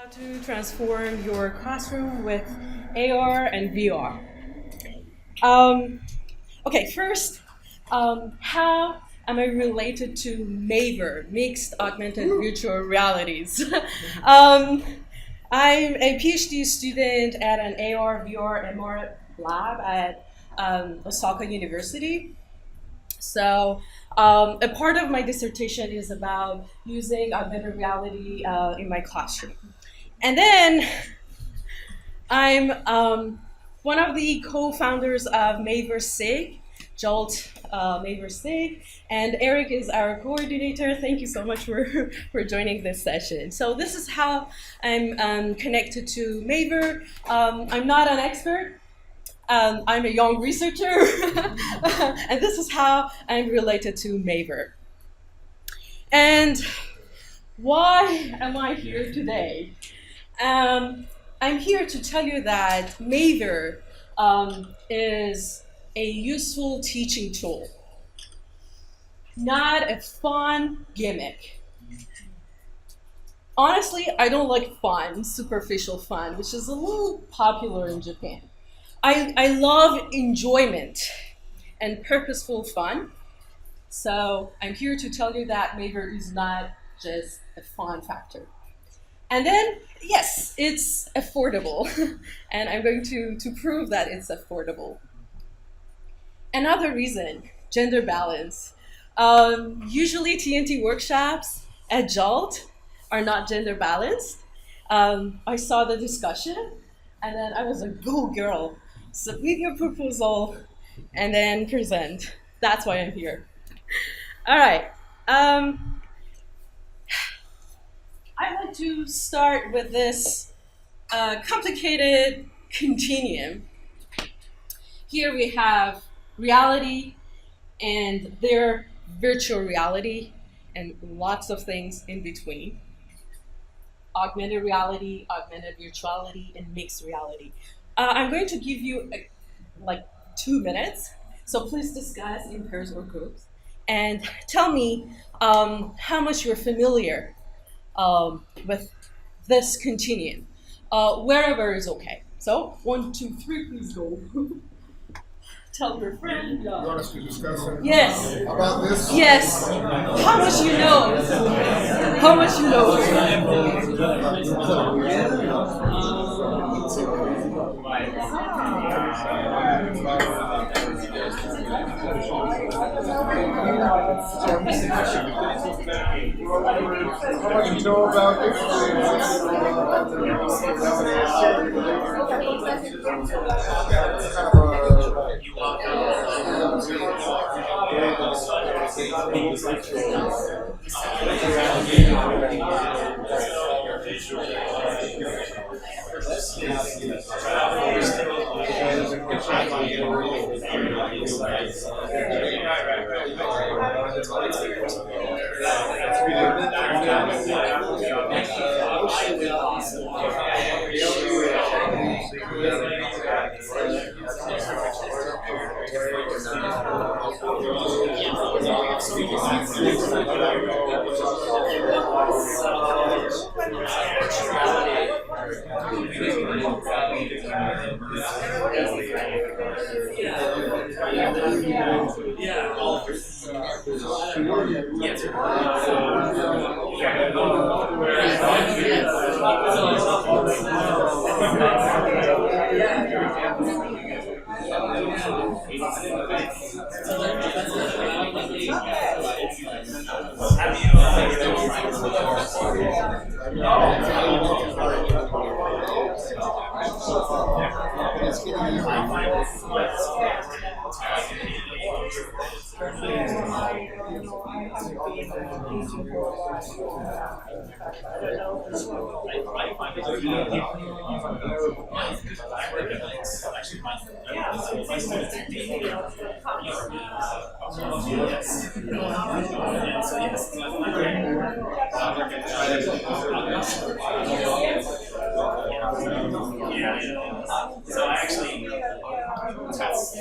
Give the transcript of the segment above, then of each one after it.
How to transform your classroom with AR and VR. Okay, first, how am I related to MAVR, Mixed Augmented Virtual Realities? I'm a PhD student at an AR, VR, MR lab at Osaka University. So a part of my dissertation is about using augmented reality in my classroom. And then I'm one of the co-founders of MAVR SIG, Jolt MAVR SIG, and Eric is our coordinator. Thank you so much for joining this session. So this is how I'm connected to MAVR. I'm not an expert. I'm a young researcher, and this is how I'm related to MAVR. And why am I here today? I'm here to tell you that MAVR is a useful teaching tool, not a fun gimmick. Honestly, I don't like fun, superficial fun, which is a little popular in Japan. I love enjoyment and purposeful fun. So I'm here to tell you that MAVR is not just a fun factor. And then, yes, it's affordable. And I'm going to prove that it's affordable. Another reason, gender balance. Usually TNT workshops at Jolt are not gender balanced. I saw the discussion, and then I was like, go girl. Submit your proposal and then present. That's why I'm here. All right. I'd like to start with this complicated continuum. Here we have reality and their virtual reality and lots of things in between. Augmented reality, augmented virtuality, and mixed reality. I'm going to give you like 2 minutes, so please discuss in pairs or groups, and tell me how much you're familiar with this continuum. Wherever is okay. So 1, 2, 3, please go. Tell your friend. You want us to discuss yes. About this? Yes. How much you know? How much you know? How much you know about So actually, that's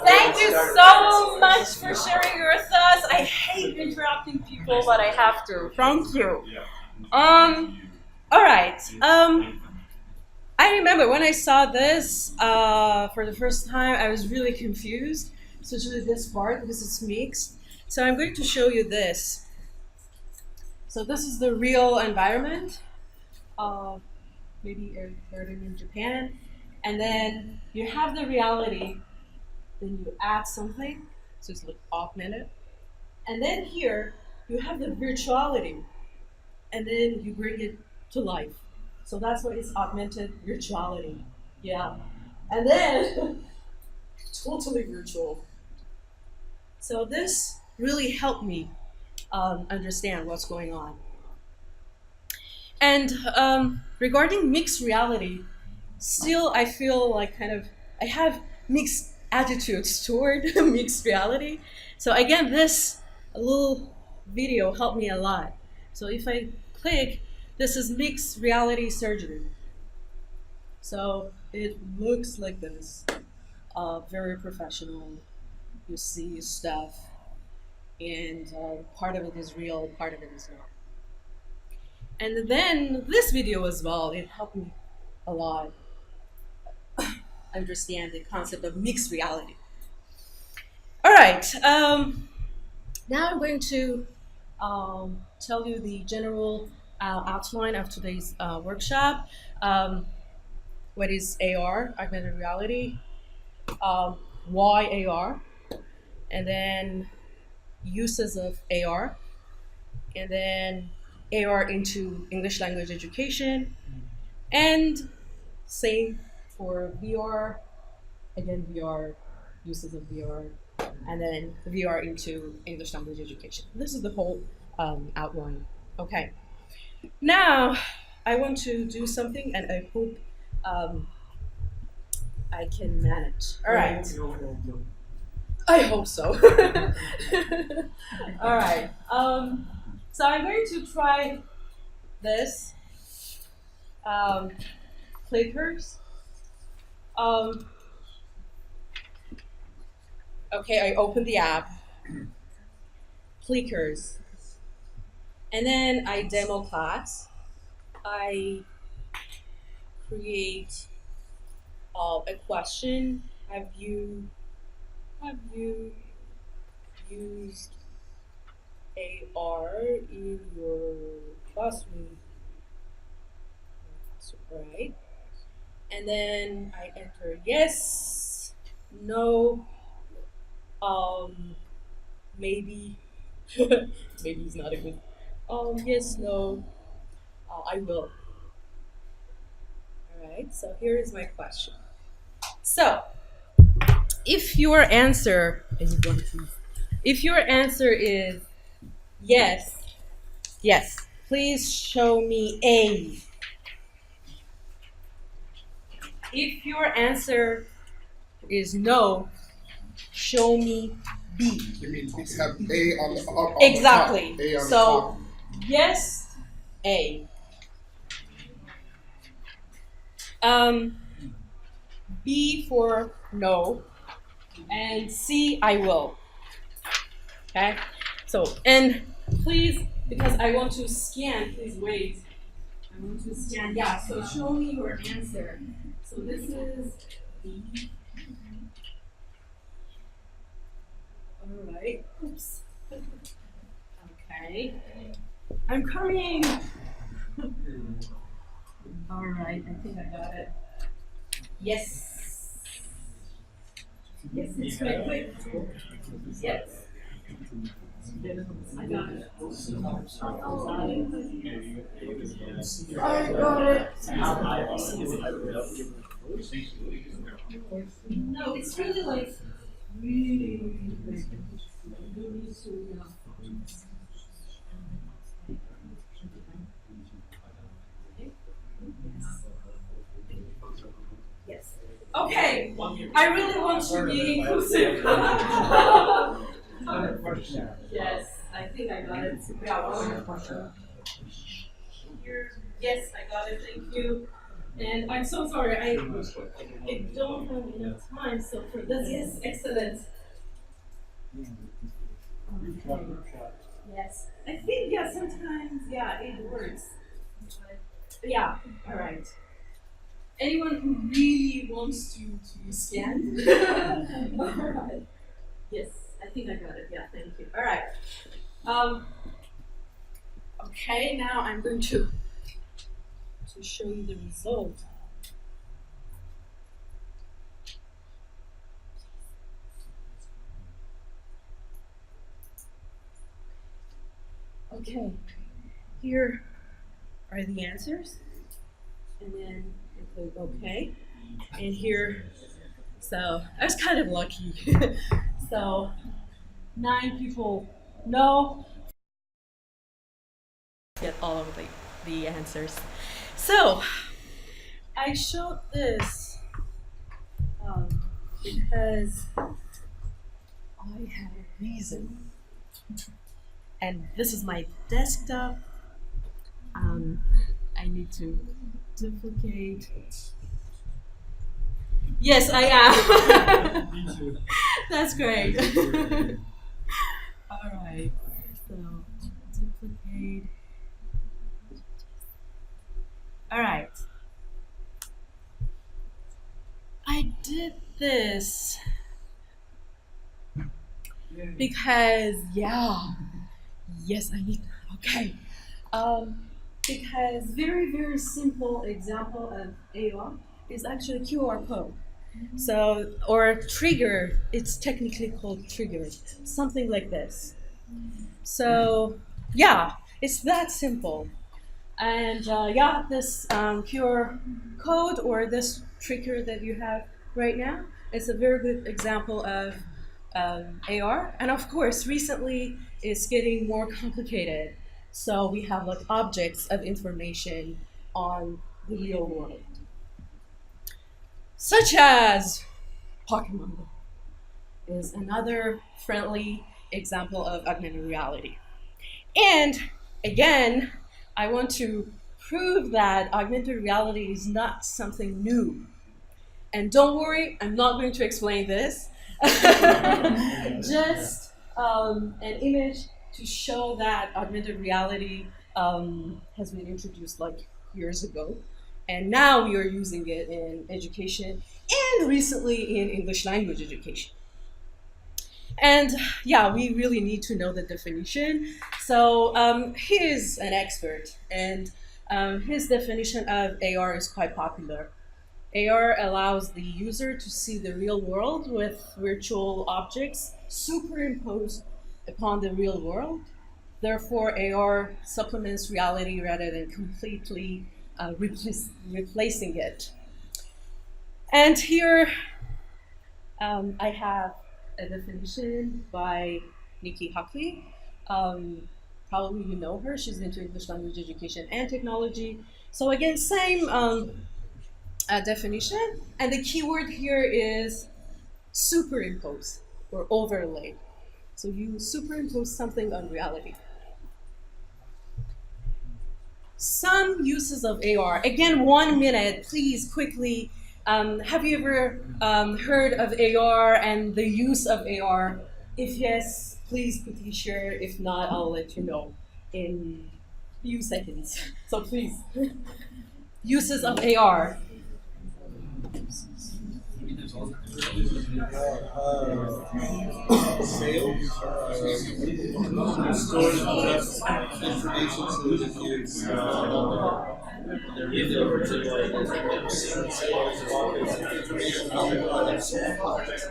Thank you so much for sharing your thoughts. I hate interrupting people, but I have to. Thank you. All right. I remember when I saw this for the first time, I was really confused, especially this part because it's mixed. So I'm going to show you this. So this is the real environment. Maybe heard it in Japan. And then you have the reality, then you add something, so it's like augmented. And then here, you have the virtuality, and then you bring it to life. So that's why it's augmented virtuality. Yeah. And then, totally virtual. So this really helped me understand what's going on. And regarding mixed reality, still I feel like I have mixed attitudes toward mixed reality. So again, this little video helped me a lot. So if I click, this is mixed reality surgery. So it looks like this, very professional. You see stuff, and part of it is real, part of it is not. And then this video as well, it helped me a lot understand the concept of mixed reality. All right, now I'm going to tell you the general outline of today's workshop. What is AR, augmented reality? Why AR? And then uses of AR. And then AR into English language education. And same for VR. Again, VR, uses of VR. And then VR into English language education. This is the whole outline. Okay. Now, I want to do something, and I hope I can manage. All right. I hope so. All right. So I'm going to try this. Clickers. Okay, I open the app. Clickers. And then I demo class. I create a question. Have you used AR in your classroom? Right. And then I enter yes, no, maybe, maybe it's not a good, yes, no, I will. All right, so here is my question. So, if your answer is yes, yes, please show me A. If your answer is no, show me B. You mean have A on the up? Exactly. On the top. A on So, the top. yes, A. B for no, and C, I will. Okay? So, and please, because I want to scan, please wait. I want to scan, yeah, so show me your answer. So this is B. All right, oops. Okay. I'm coming. All right, I think I got it. Yes. Yes, it's quite quick. Yes. I got it. I got it. No, it's really like really big. You need to Yes. Okay. I really want to be inclusive. Yes, I think I got it. Yeah, one more question. Here. Yes, I got it. Thank you. And I'm so sorry. I don't have enough time. So for this, yes, excellent. Yes. I think sometimes it works. But yeah. All right. Anyone who really wants to be scanned? All right. Yes, I think I got it. Yeah, thank you. All right. Okay, now I'm going to show you the result. Okay, here are the answers, and then I click OK, and here. So I was kind of lucky. So 9 people no. Get all of the answers. So I showed this because I have a reason. And this is my desktop. I need to duplicate. Yes, I am. Me too. That's great. All right. So duplicate. All right. I did this because yes, I need. Okay. Because very simple example of AR is actually QR code. So, or trigger, it's technically called trigger, something like this. So, it's that simple. And this QR code or this trigger that you have right now is a very good example of AR. And of course, recently it's getting more complicated. So we have like objects of information on the real world, such as Pokemon Go is another friendly example of augmented reality. And again, I want to prove that augmented reality is not something new. And don't worry, I'm not going to explain this. Just an image to show that augmented reality has been introduced like years ago. And now we are using it in education and recently in English language education. And we really need to know the definition. So he is an expert, and his definition of AR is quite popular. AR allows the user to see the real world with virtual objects superimposed upon the real world. Therefore, AR supplements reality rather than completely replacing it. And here I have a definition by Nikki Huckley. Probably you know her. She's into English language education and technology. So again, same definition. And the keyword here is superimpose or overlay. So you superimpose something on reality. Some uses of AR. Again, 1 minute, please, quickly. Have you ever heard of AR and the use of AR? If yes, please quickly share. If not, I'll let you know in a few seconds. So please. Uses of AR. Sales, stores enough information so that kids if they were to sales information about their products.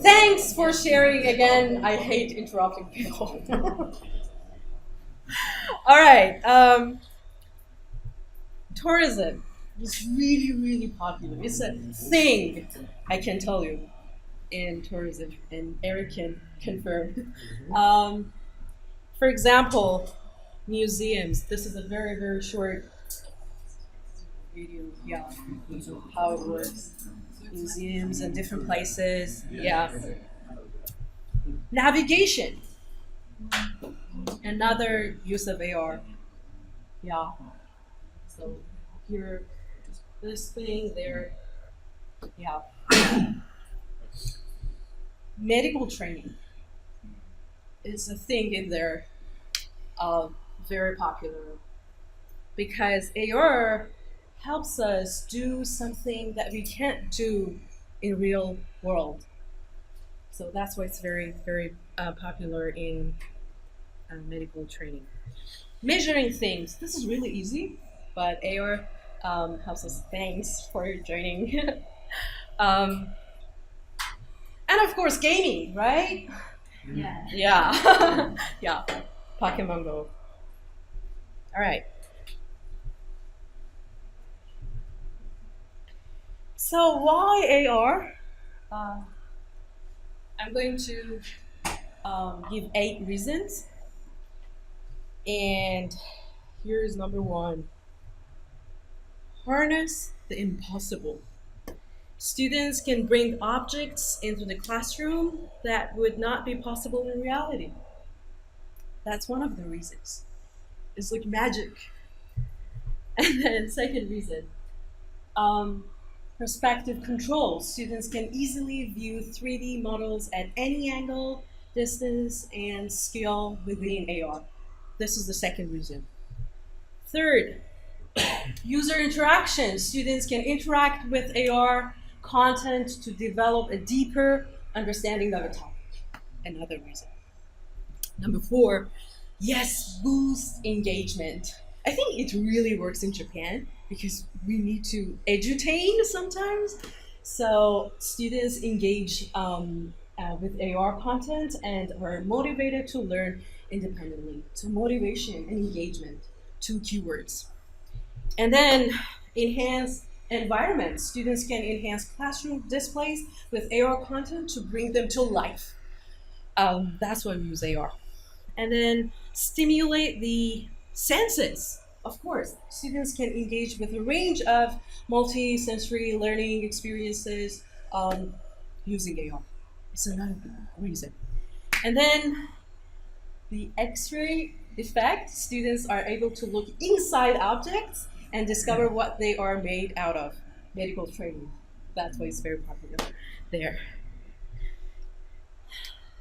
Thanks for sharing again. I hate interrupting people. All right. Tourism is really, really popular. It's a thing, I can tell you, in tourism, and Eric can confirm. For example, museums. This is a very, very short video, yeah, how it works. Museums and different places, yeah. Navigation, another use of AR, yeah. So here, this thing there, yeah. Medical training is a thing in there, very popular, because AR helps us do something that we can't do in real world. So that's why it's very, very popular in medical training. Measuring things, this is really easy, but AR helps us. Thanks for joining. And of course, gaming, right? Yeah. Yeah. Yeah. Pokemon Go. All right. So why AR? I'm going to give 8 reasons. And here's number 1. Harness the impossible. Students can bring objects into the classroom that would not be possible in reality. That's one of the reasons. It's like magic. And then second reason, perspective control. Students can easily view 3D models at any angle, distance, and scale within AR. This is the second reason. Third, user interaction. Students can interact with AR content to develop a deeper understanding of a topic. Another reason. Number 4, yes, boost engagement. I think it really works in Japan because we need to edutain sometimes. So students engage with AR content and are motivated to learn independently. So motivation and engagement, 2 keywords. And then enhance environment. Students can enhance classroom displays with AR content to bring them to life. That's why we use AR. And then stimulate the senses. Of course, students can engage with a range of multi-sensory learning experiences using AR. It's another reason. And then the X-ray effect. Students are able to look inside objects and discover what they are made out of. Medical training. That's why it's very popular there.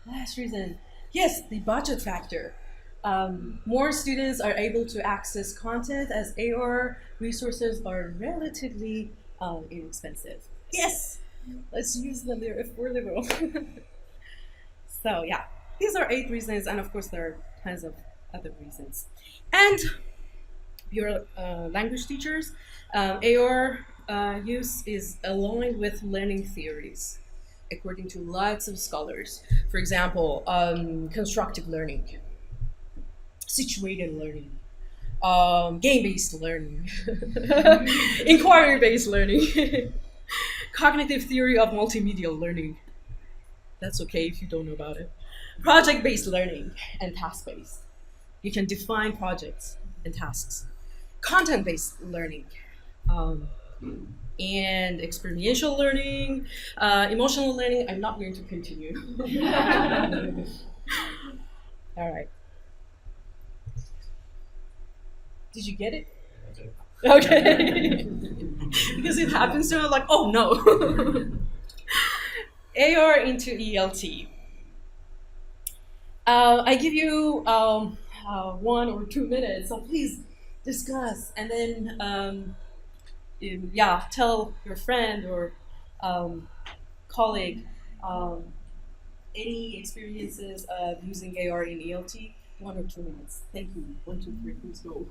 Last reason. Yes, the budget factor. More students are able to access content as AR resources are relatively inexpensive. Yes, let's use them, they're affordable. So yeah, these are 8 reasons, and of course there are tons of other reasons. And your language teachers, AR use is aligned with learning theories, according to lots of scholars. For example, constructive learning, situated learning, game-based learning, inquiry-based learning, cognitive theory of multimedia learning. That's okay if you don't know about it. Project-based learning and task-based. You can define projects and tasks. Content-based learning, and experiential learning, emotional learning. I'm not going to continue. All right. Did you get it? Okay. Because it happens to me like, oh no. AR into ELT. I give you 1 or 2 minutes, so please discuss, and then tell your friend or colleague any experiences of using AR in ELT. 1 or 2 minutes. Thank you. 1, 2, 3. Please go.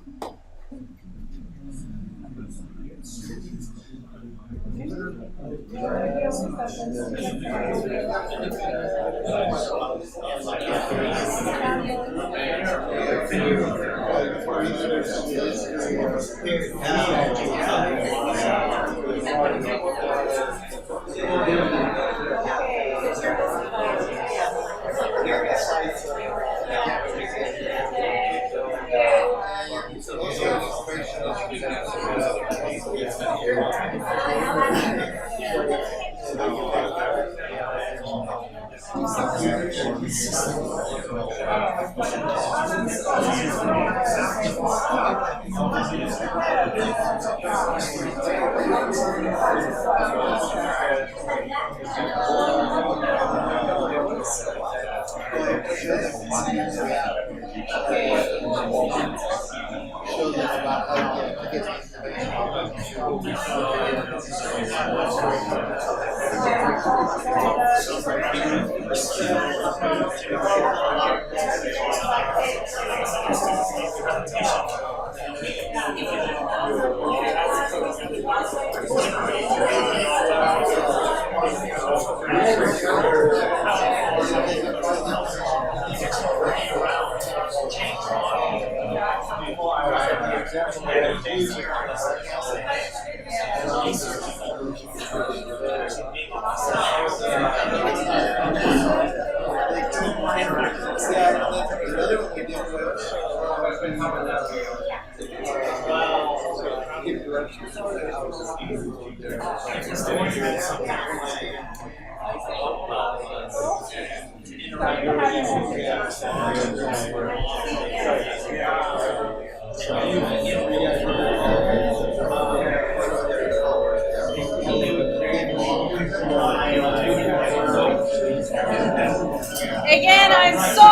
Again, I'm so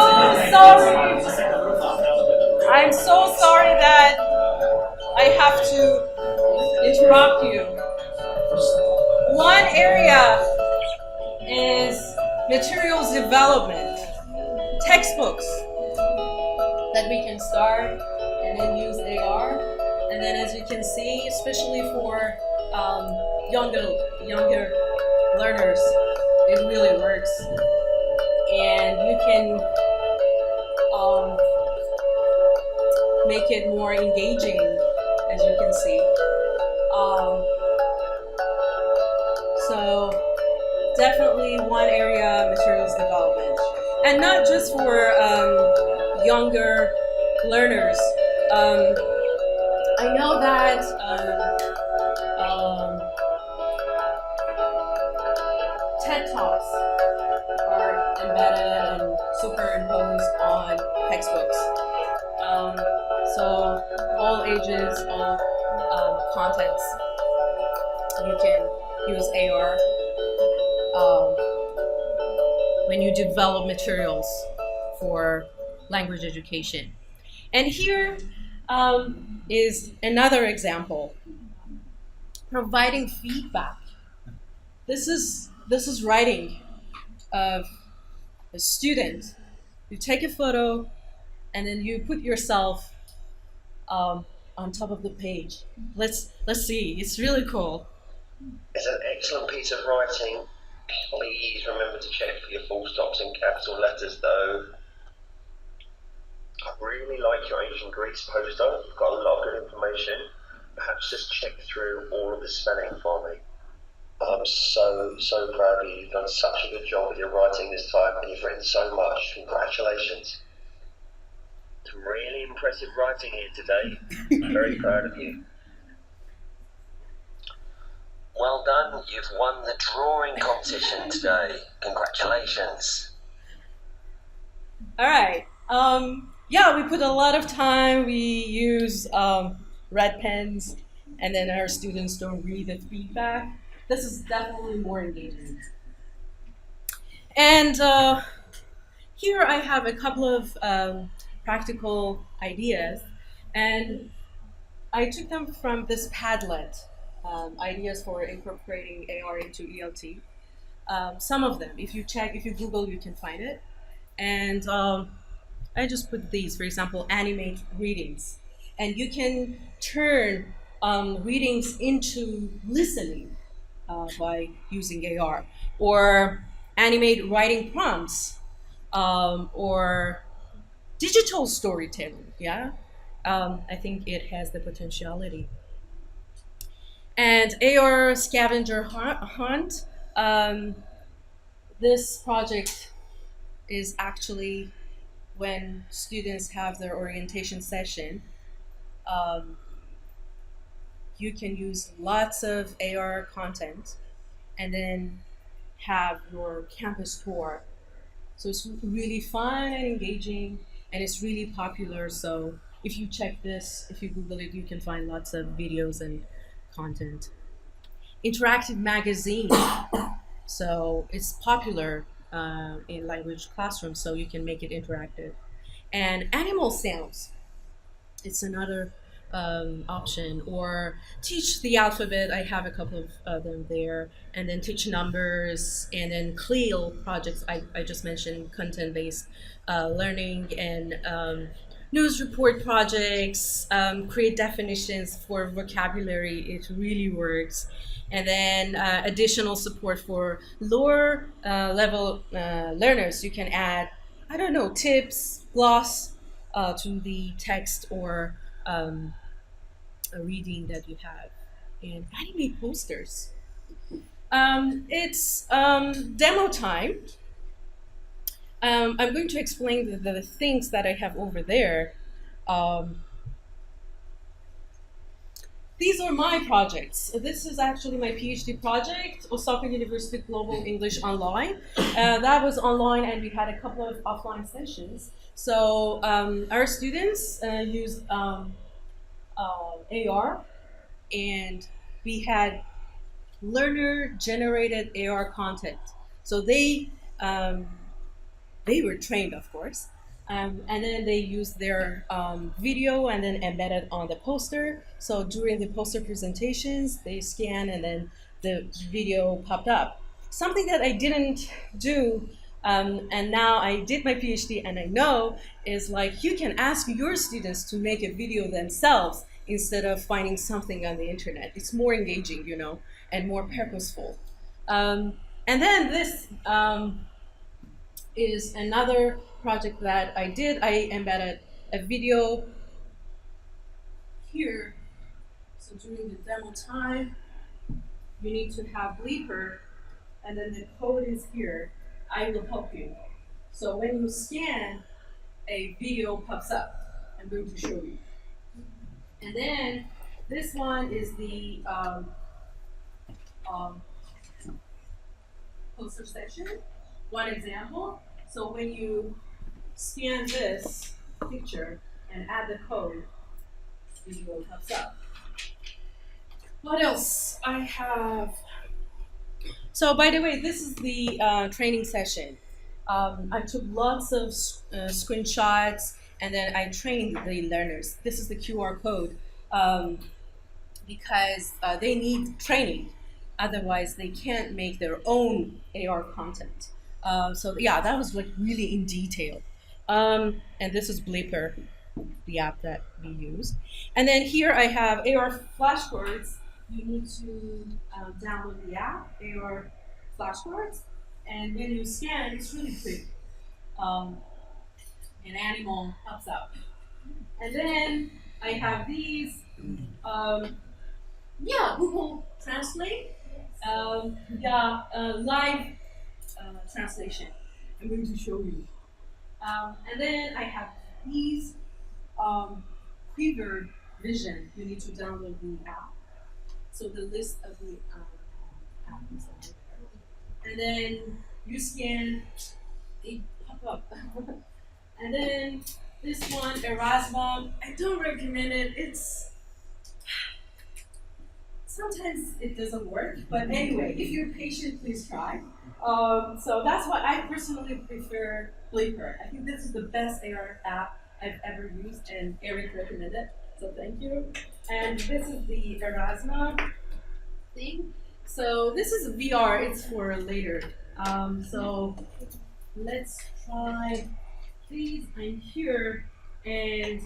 sorry. I'm so sorry that I have to interrupt you. One area is materials development, textbooks that we can start and then use AR. And then as you can see, especially for younger learners, it really works. And you can make it more engaging, as you can see. So definitely one area, materials development. And not just for younger learners. I know that TED Talks are embedded and superimposed on textbooks. So all ages, all contents, you can use AR when you develop materials for language education. And here is another example, providing feedback. This is writing of a student. You take a photo and then you put yourself on on top of the page. Let's see. It's really cool. It's an excellent piece of writing. Please remember to check for your full stops and capital letters, though. I really like your ancient Greece poster. You've got a lot of good information. Perhaps just check through all of the spelling for me. I'm so proud of you. You've done such a good job with your writing this time, and you've written so much. Congratulations. Some really impressive writing here today. I'm very proud of you. Well done. You've won the drawing competition today. Congratulations. All right. Yeah, we put a lot of time. We use red pens, and then our students don't read the feedback. This is definitely more engaging. And here I have a couple of practical ideas, and I took them from this Padlet, ideas for incorporating AR into ELT. Some of them, if you Google, you can find it. And I just put these, for example, animate readings. And you can turn readings into listening by using AR, or animate writing prompts, or digital storytelling. Yeah, I think it has the potentiality. And AR scavenger hunt. This project is actually when students have their orientation session. You can use lots of AR content and then have your campus tour. So it's really fun and engaging, and it's really popular. So if you check this, if you Google it, you can find lots of videos and content. Interactive magazine. So it's popular in language classrooms, so you can make it interactive. And animal sounds. It's another option. Or teach the alphabet. I have a couple of them there. And then teach numbers. And then CLEAL projects. I just mentioned content-based learning, and news report projects, create definitions for vocabulary. It really works. And then additional support for lower level learners. You can add, I don't know, tips, gloss to the text or a reading that you have. And animate posters. It's demo time. I'm going to explain the things that I have over there. These are my projects. This is actually my PhD project, Osaka University Global English Online. That was online, and we had a couple of offline sessions. So our students used AR, and we had learner-generated AR content. So they were trained, of course, and then they used their video and then embedded on the poster. So during the poster presentations, they scan and then the video popped up. Something that I didn't do, and now I did my PhD and I know, is like you can ask your students to make a video themselves instead of finding something on the internet. It's more engaging, you know, and more purposeful. And then this is another project that I did. I embedded a video here. So during the demo time, you need to have bleeper, and then the code is here. I will help you. So when you scan, a video pops up. I'm going to show you. And then this one is the poster section. One example. So when you scan this picture and add the code, video pops up. What else I have? So by the way, this is the training session. I took lots of screenshots, and then I trained the learners. This is the QR code because they need training. Otherwise, they can't make their own AR content. So yeah, that was like really in detail. And this is Bleeper. the app that we use. And then here I have AR flashcards. You need to download the app, AR flashcards, and when you scan, it's really quick. An animal pops up. And then I have these, Google Translate, live translation. I'm going to show you. And then I have these Quiver Vision. You need to download the app. So the list of the apps. And then you scan, they pop up. And then this one, Erasmus, I don't recommend it. Sometimes it doesn't work, but anyway, if you're patient, please try. So that's why I personally prefer Bleeper. I think this is the best AR app I've ever used, and Eric recommended it, so thank you. And this is the Erasmus thing. So this is VR, it's for later. So let's try these. I'm here, and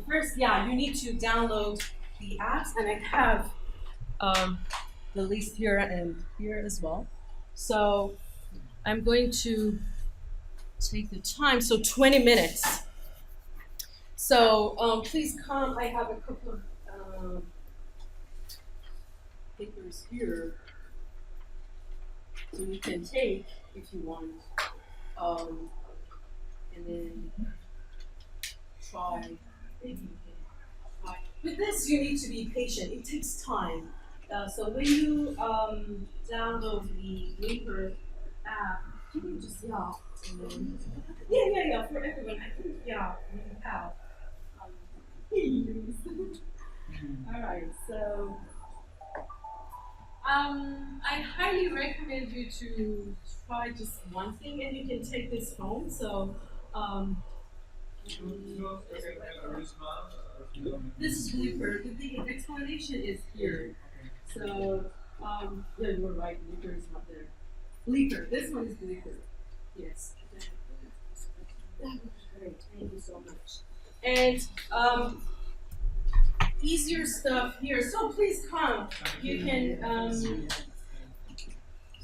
first, you need to download the apps, and I have the list here and here as well. So I'm going to take the time, so 20 minutes. So please come, I have a couple of papers here, so you can take if you want, and then try, maybe you can try. With this, you need to be patient, it takes time. So when you download the Vive app, you can just and then for everyone. I think we have. All right, so I highly recommend you to try just one thing, and you can take this home. So this is Bleeper. The explanation is here. So, you were right, Bleeper is not there. Bleeper, this one is Bleeper. Yes. Great, thank you so much. And easier stuff here. So please come. You can,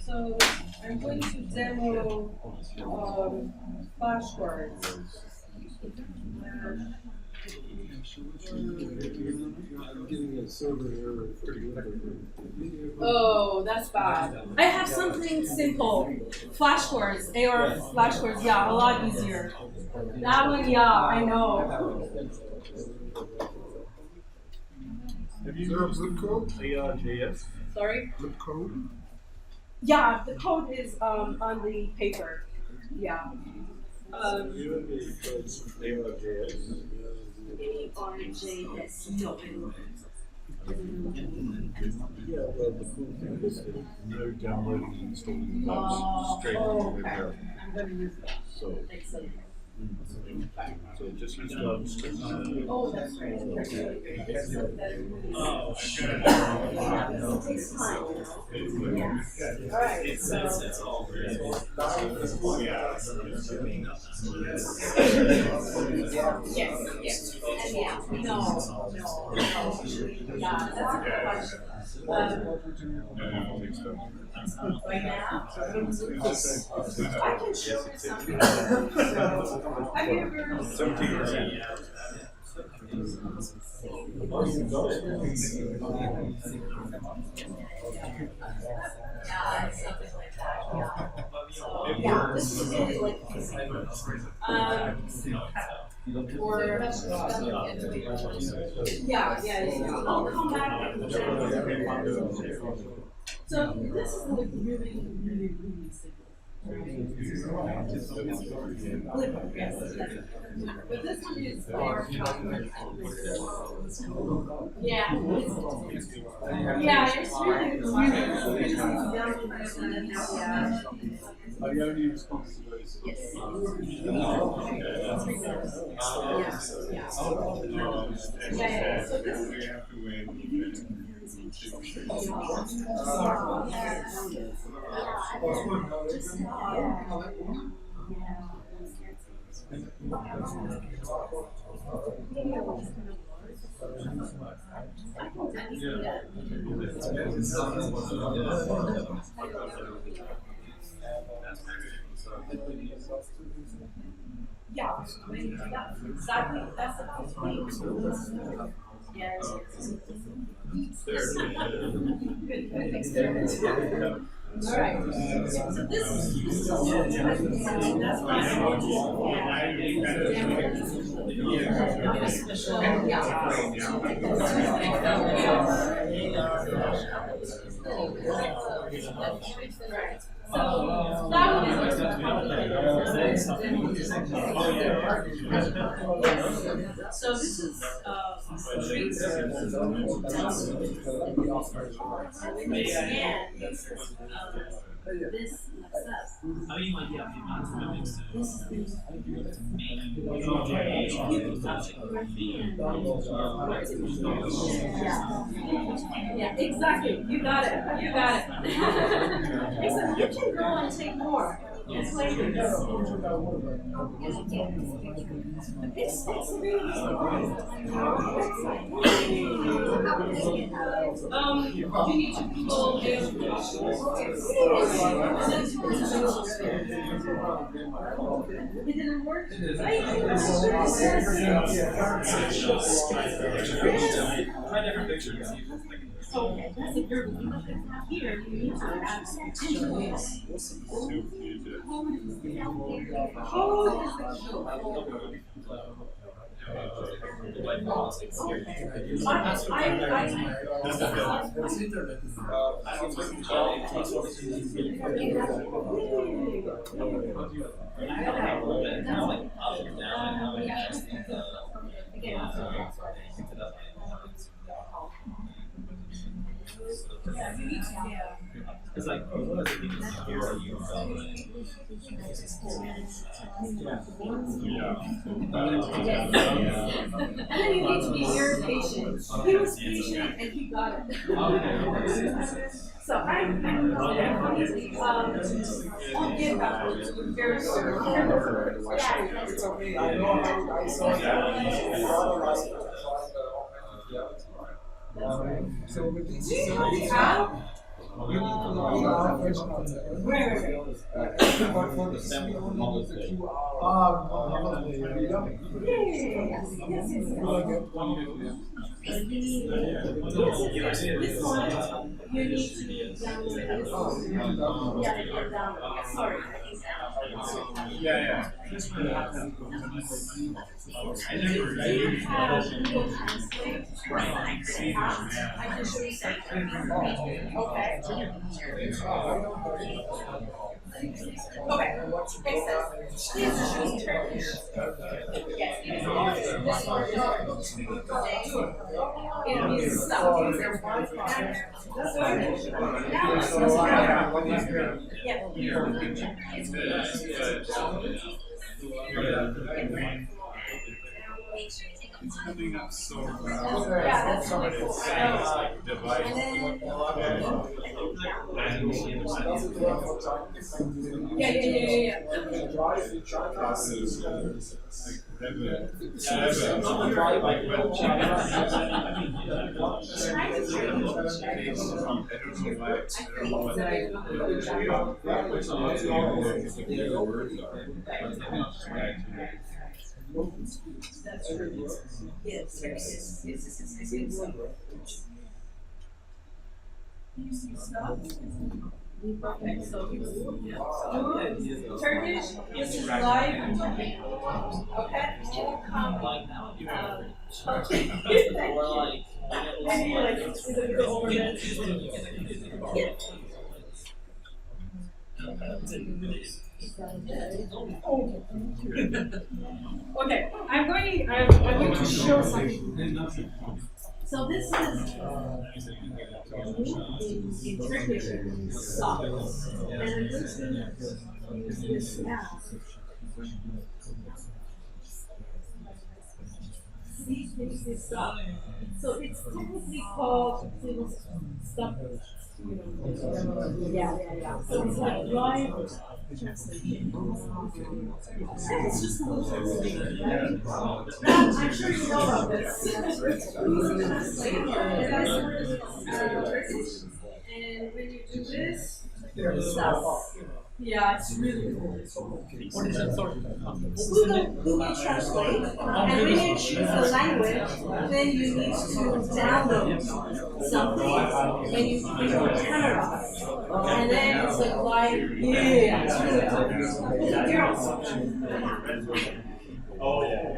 so I'm going to demo flashcards. I'm getting a server error for Oh, that's bad. I have something simple. Flashcards, AR flashcards, a lot easier. That one, I know. Have you used zip code? ARJS? Sorry? Zip code? Yeah, the code is on the paper. Yeah. ARJS. ARJS. No. Yeah, well, the cool thing is that no downloading and installing goes straight into the web. I'm going to use that. So, Excellent. so just use the Oh, that's great. Oh, It takes time. All right, so. Yes. And no. Yeah, that's a good question. Right now, I can show you something. So, have you ever 17%. Something like that. So, this is really like or I'll come back and so this is like really simple. Yes, but this one is more chocolate. Yeah, it's really Are you only responsible for those? Yes. So this is Yeah, exactly. That's about it. Yes. Good experiment. All right. So this is also that's why right. So that one is so this is traits this success. Yeah, exactly. You got it. You got it. Except you can go and take more. It's like it's really you need to pull it didn't work. Try different pictures. Okay, that's if you're here, you need to add attention. It's like, And then you need to be very patient. He was patient and he got it. So I know that I'll get back very soon. So with these, Do you have the app? you need to log out which content. But for this, we only use the QR. This one, you need to download this. Yeah, download. Sorry. yeah. Do you have Google Translate? I can show you something. Okay. Okay. Makes sense. Please choose Turkish. Yes. It means stop. Coming up so Yeah, that's really cool. it's like divided. Yeah. That's true. Yes. You see stuff? Okay, so Turkish, this is live. Okay, come. Okay. Maybe like it's a bit over there. Okay, I'm going to show something. So this is in Turkish socks, and I'm just going to use this app. So it's technically called stuff. Yeah. So it's like live translation. It's just hallucination, right? I'm sure you know about this. And when you do this, stuff. Yeah, it's really cool. What is that sort of? Google Translate, and when you choose the language, then you need to download something, and you put your camera, and then it's like live. Yeah, it's really cool. Oh, yeah.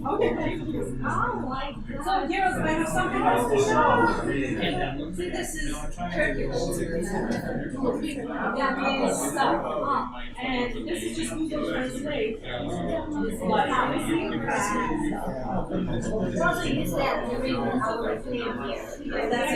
Okay. So here I have something else to show. See, this is Turkish. That means stuff. And this is just Google Translate. It's like Probably use that during our exam here. that's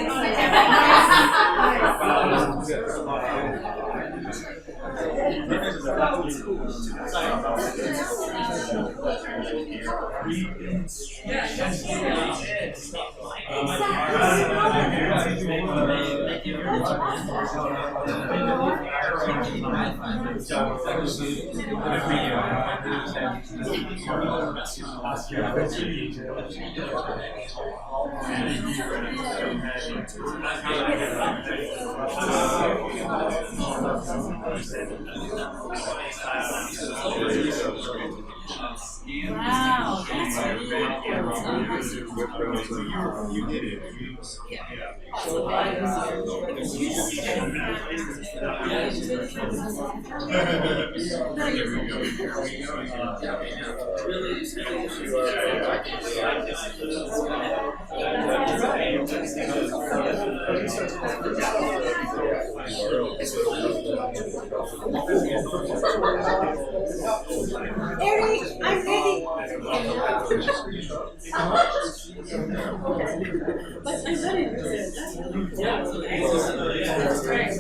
wow, that's really Eric, I'm ready. But I'm ready. That's great.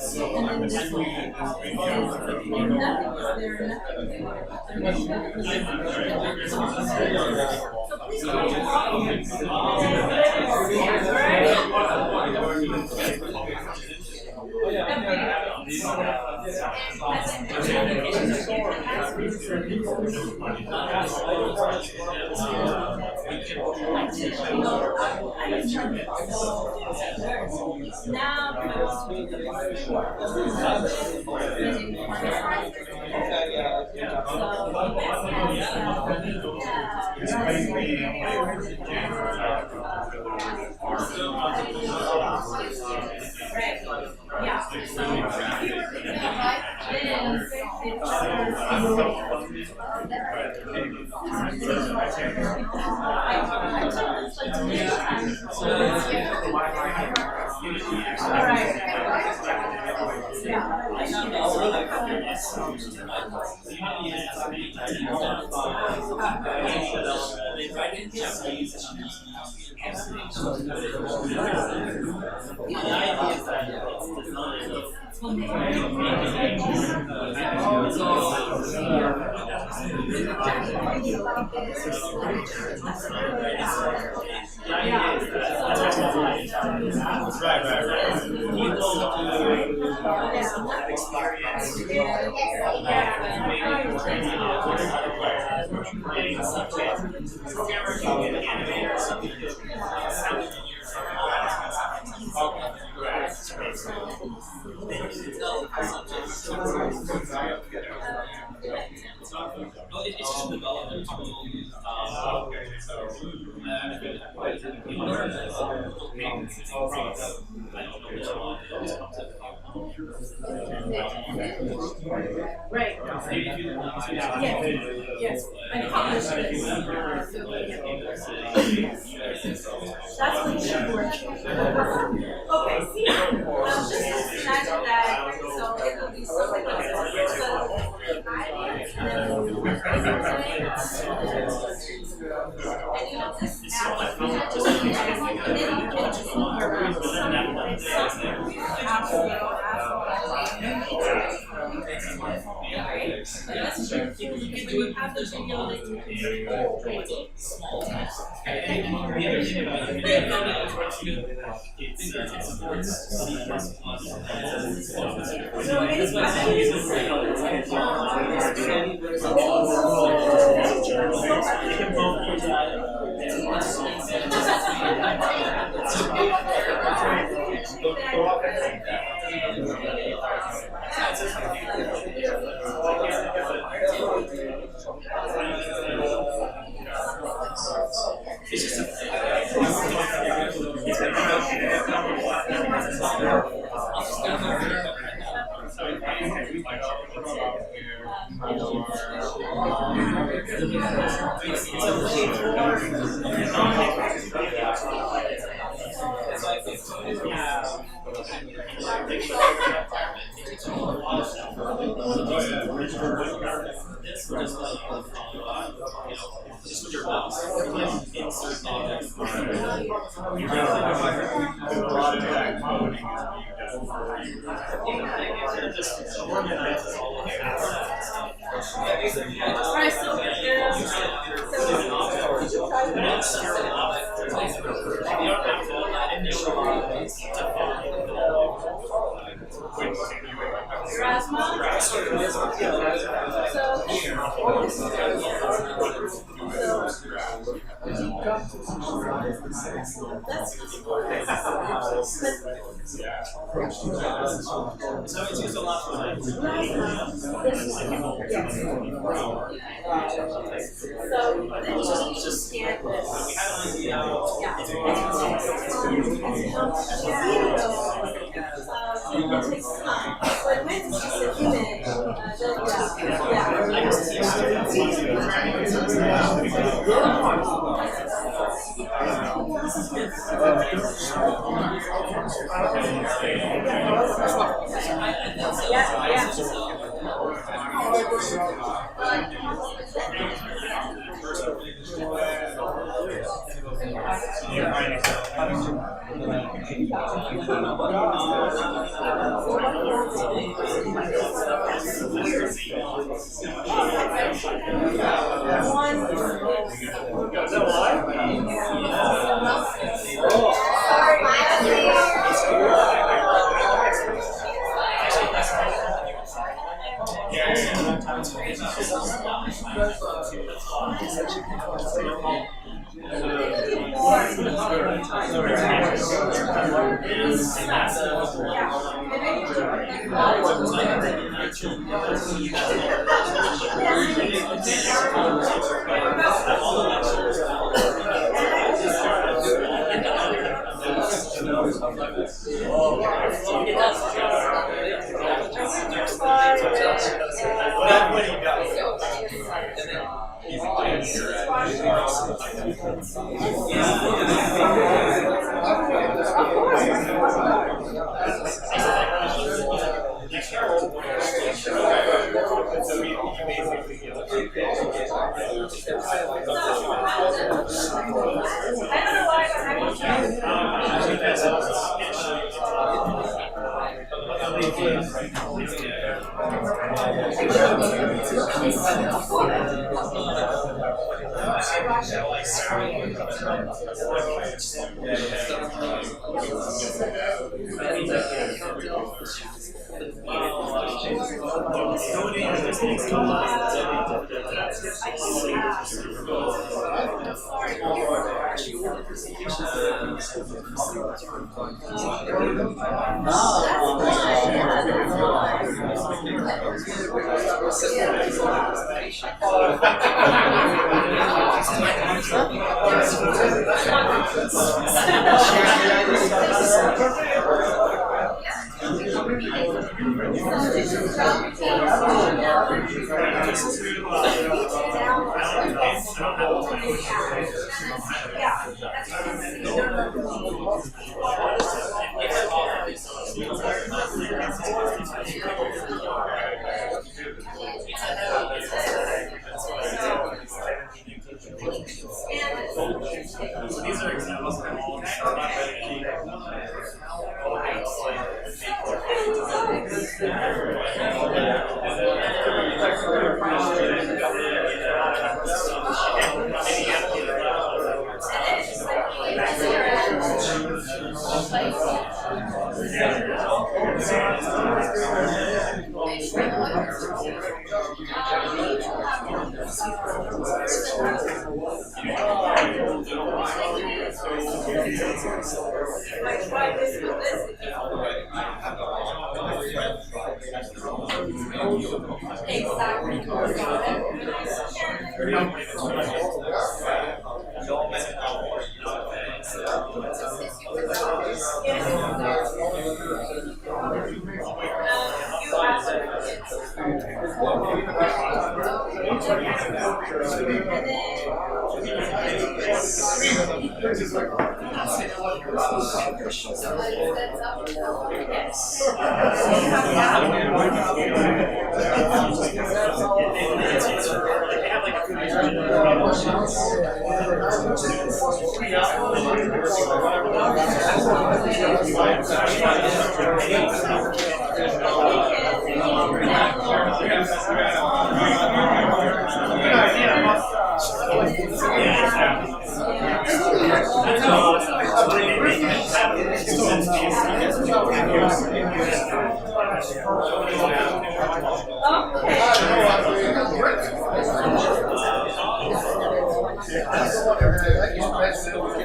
And then this one is nothing is there, nothing is there. So please come Right. Yes. I published this. That's what you should work. Okay, see, just imagine that. So it will be something like this. And you have this now. And then you can just move around. That's true. When you have the video that you can do small text. So any just with your mouse, insert objects. Alright, so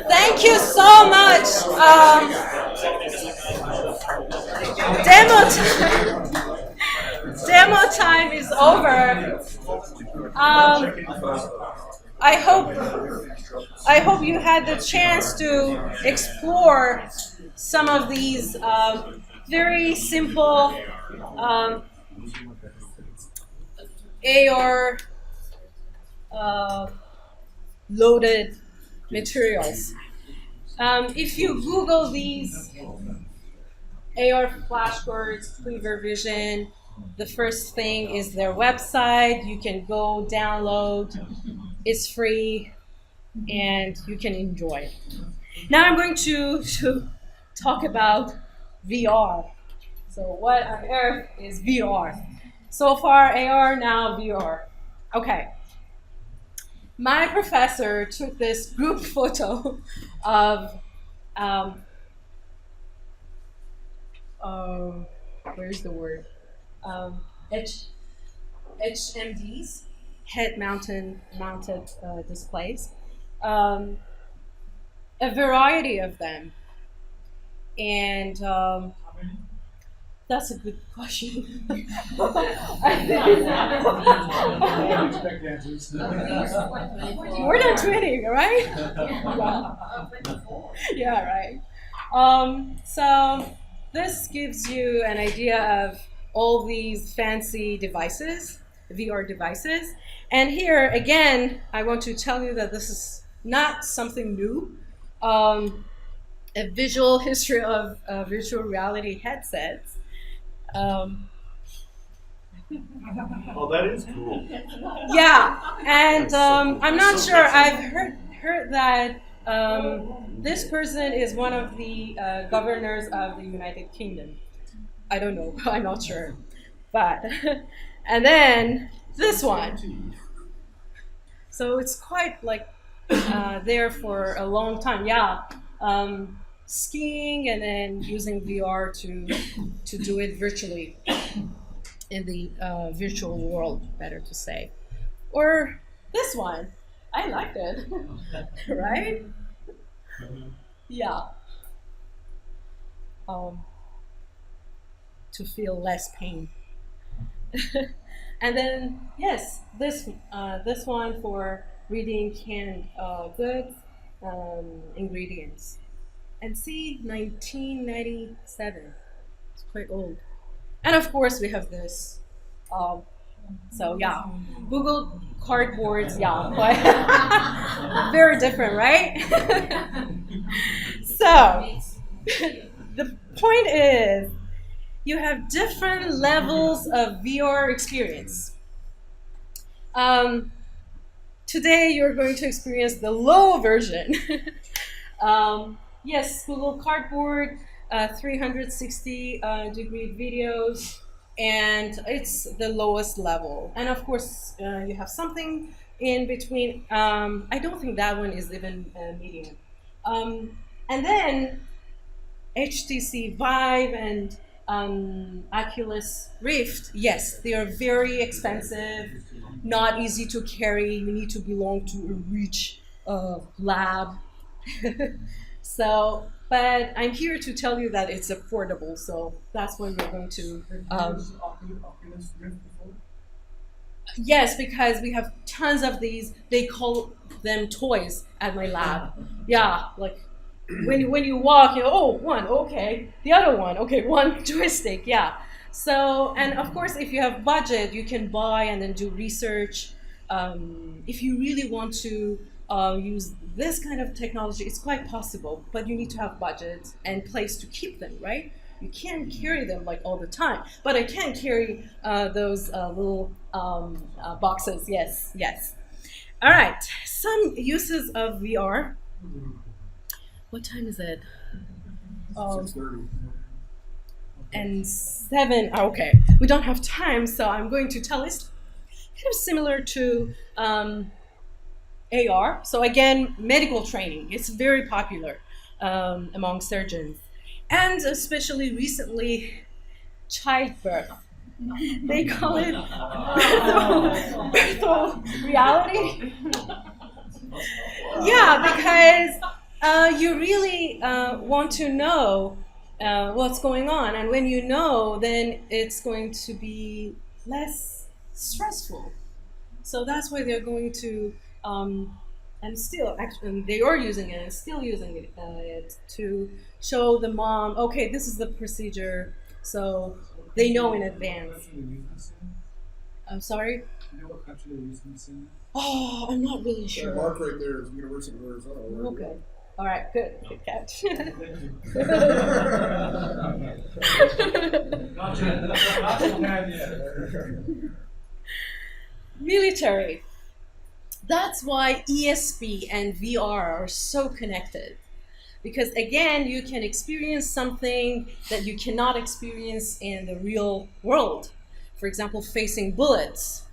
Thank you so much. Demo time is over. I hope you had the chance to explore some of these very simple AR loaded materials. If you Google these AR flashcards, Cleaver Vision, the first thing is their website. You can go download. It's free, and you can enjoy it. Now I'm going to talk about VR. So what on earth is VR? So far AR, now VR. Okay. My professor took this group photo of where's the word? HMDs, head mounted displays, a variety of them, and that's a good question. More than 20, right? Yeah, right. So this gives you an idea of all these fancy devices, VR devices. And here, again, I want to tell you that this is not something new. A visual history of virtual reality headsets. Oh, that is cool. Yeah, and I'm not sure. I've heard that this person is one of the governors of the United Kingdom. I don't know. I'm not sure. But and then this one. So it's quite like there for a long time. Yeah, skiing and then using VR to do it virtually in the virtual world, better to say. Or this one. I liked it, right? Yeah. To feel less pain. And then yes, this one for reading canned goods, ingredients. And see, 1997. It's quite old. And of course, we have this. So yeah, Google Cardboards, yeah, but very different, right? So the point is, you have different levels of VR experience. Today, you're going to experience the low version. Yes, Google Cardboard, 360 degree videos, and it's the lowest level. And of course, you have something in between. I don't think that one is even medium. And then HTC Vive and Oculus Rift, yes, they are very expensive, not easy to carry. You need to belong to a rich lab. So, but I'm here to tell you that it's affordable. So that's what we're going to. Oculus Rift before? Yes, because we have tons of these. They call them toys at my lab. Yeah, like when you walk, you know, oh, one, okay, the other one, okay, one joystick, yeah. So, and of course, if you have budget, you can buy and then do research. If you really want to use this kind of technology, it's quite possible, but you need to have budget and place to keep them, right? You can't carry them like all the time, but I can carry those little boxes, yes, yes. All right, some uses of VR. What time is it? 6:30. And 7, okay. We don't have time, so I'm going to tell it's kind of similar to AR. So again, medical training, it's very popular among surgeons. And especially recently, childbirth. They call it virtual reality. Yeah, because you really want to know what's going on, and when you know, then it's going to be less stressful. So that's why they're going to, and still, actually, they are using it and still using it to show the mom, okay, this is the procedure, so they know in advance. I'm sorry? You know what country they're using this in? Oh, I'm not really That sure. mark right there is University of Arizona. Where are you Okay. All right, good catch. Military. That's why ESP and VR are so connected. Because again, you can experience something that you cannot experience in the real world. For example, facing bullets.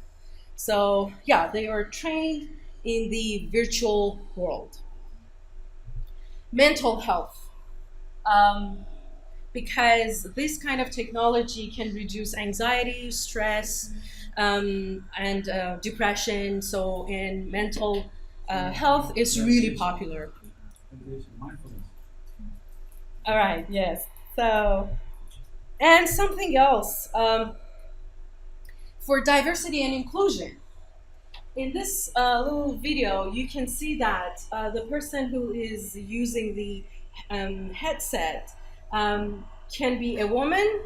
So yeah, they are trained in the virtual world. Mental health. Because this kind of technology can reduce anxiety, stress, and depression. So in mental health, it's really popular. All right, yes. So, and something else for diversity and inclusion. In this little video, you can see that the person who is using the headset can be a woman,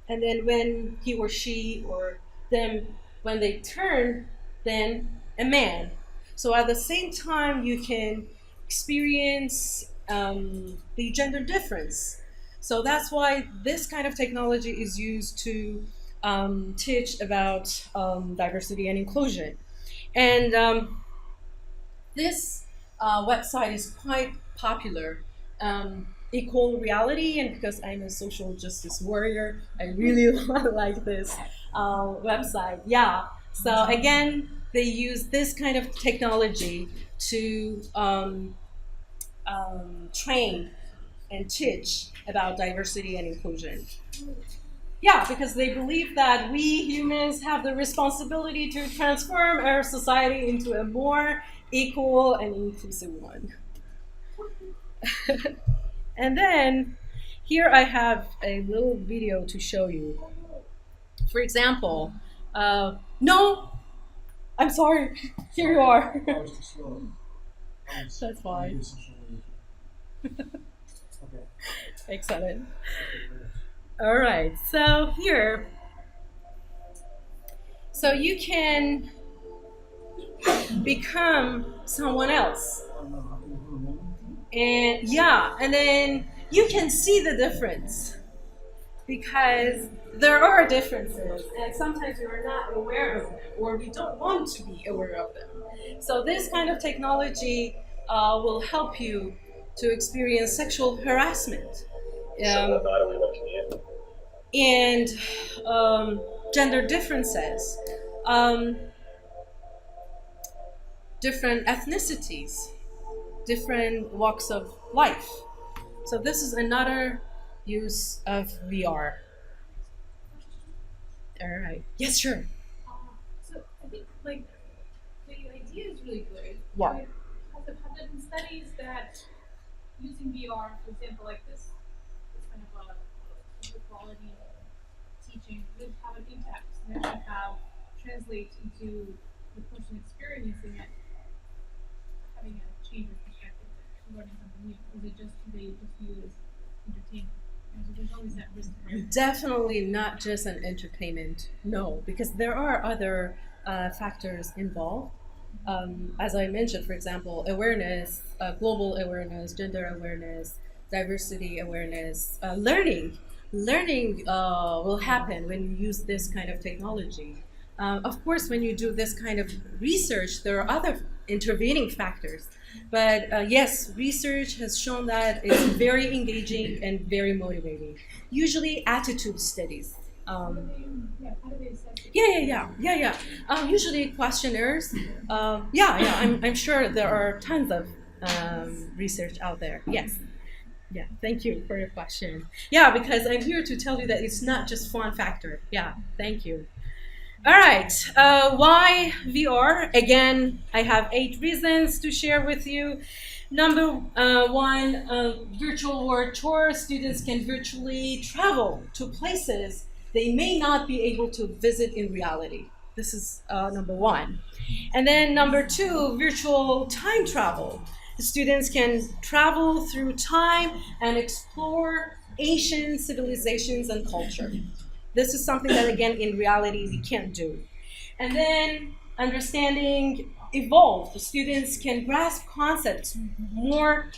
and then when he or she or them, when they turn, then a man. So at the same time, you can experience the gender difference. So that's why this kind of technology is used to teach about diversity and inclusion. And this website is quite popular. Equal Reality, and because I'm a social justice warrior, I really like this website. Yeah. So again, they use this kind of technology to train and teach about diversity and inclusion. Yeah, because they believe that we humans have the responsibility to transform our society into a more equal and inclusive one. And then here I have a little video to show you. For example, no, I'm sorry, here you are. That's fine. Excellent. All right, so here, so you can become someone else. And yeah, and then you can see the difference because there are differences and sometimes we are not aware of them or we don't want to be aware of them. So this kind of technology will help you to experience sexual harassment. So what night are we watching here? And gender differences, different ethnicities, different walks of life. So this is another use of VR. All right. Yes, sure. So I think like the idea is really good. What? Have there been studies that using VR, for example, like this kind of a quality teaching would have an impact and actually translate into the person experiencing it having a change of perspective, learning something new? Or is it just they just view it as entertainment? And so there's always that risk, right? Definitely not just an entertainment. No, because there are other factors involved. As I mentioned, for example, awareness, global awareness, gender awareness, diversity awareness, learning. Learning will happen when you use this kind of technology. Of course, when you do this kind of research, there are other intervening factors. But yes, research has shown that it's very engaging and very motivating. Usually attitude studies. Usually questionnaires. I'm sure there are tons of research out there. Yes. Yeah, thank you for your question. Yeah, because I'm here to tell you that it's not just fun factor. Yeah, thank you. All right, why VR? Again, I have 8 reasons to share with you. Number 1, virtual world tour. Students can virtually travel to places they may not be able to visit in reality. This is number 1. And then number 2, virtual time travel. The students can travel through time and explore ancient civilizations and culture. This is something that, again, in reality, we can't do. And then understanding evolve. The students can grasp concepts more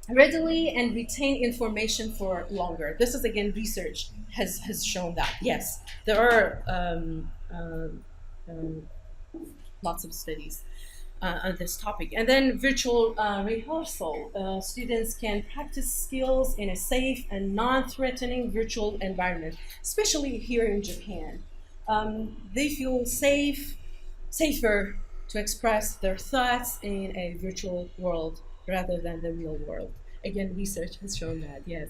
readily and retain information for longer. This is, again, research has shown that. Yes, there are lots of studies. on this topic. And then virtual rehearsal. Students can practice skills in a safe and non-threatening virtual environment, especially here in Japan. They feel safer to express their thoughts in a virtual world rather than the real world. Again, research has shown that, yes.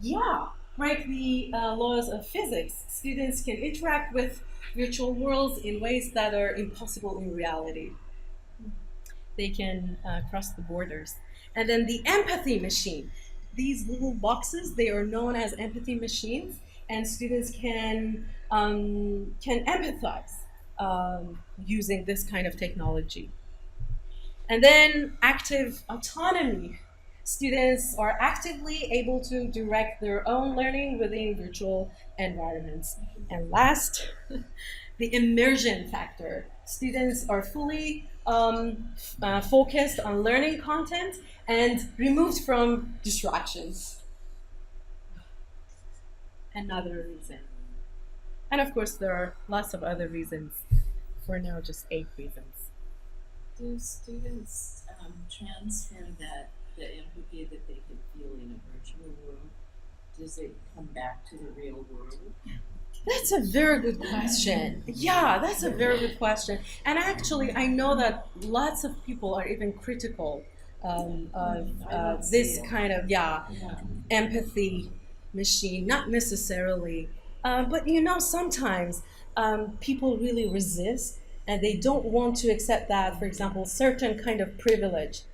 Yeah, break the laws of physics. Students can interact with virtual worlds in ways that are impossible in reality. They can cross the borders. And then the empathy machine. These little boxes, they are known as empathy machines, and students can empathize using this kind of technology. And then active autonomy. Students are actively able to direct their own learning within virtual environments. And last, the immersion factor. Students are fully focused on learning content and removed from distractions. Another reason. And of course, there are lots of other reasons. For now, just 8 reasons. Do students transfer the empathy that they can feel in a virtual world? Does it come back to the real world? That's a very good question. Yeah, that's a very good question. And actually, I know that lots of people are even critical of this kind of empathy machine. Not necessarily, but sometimes people really resist. And they don't want to accept that, for example, certain kind of privilege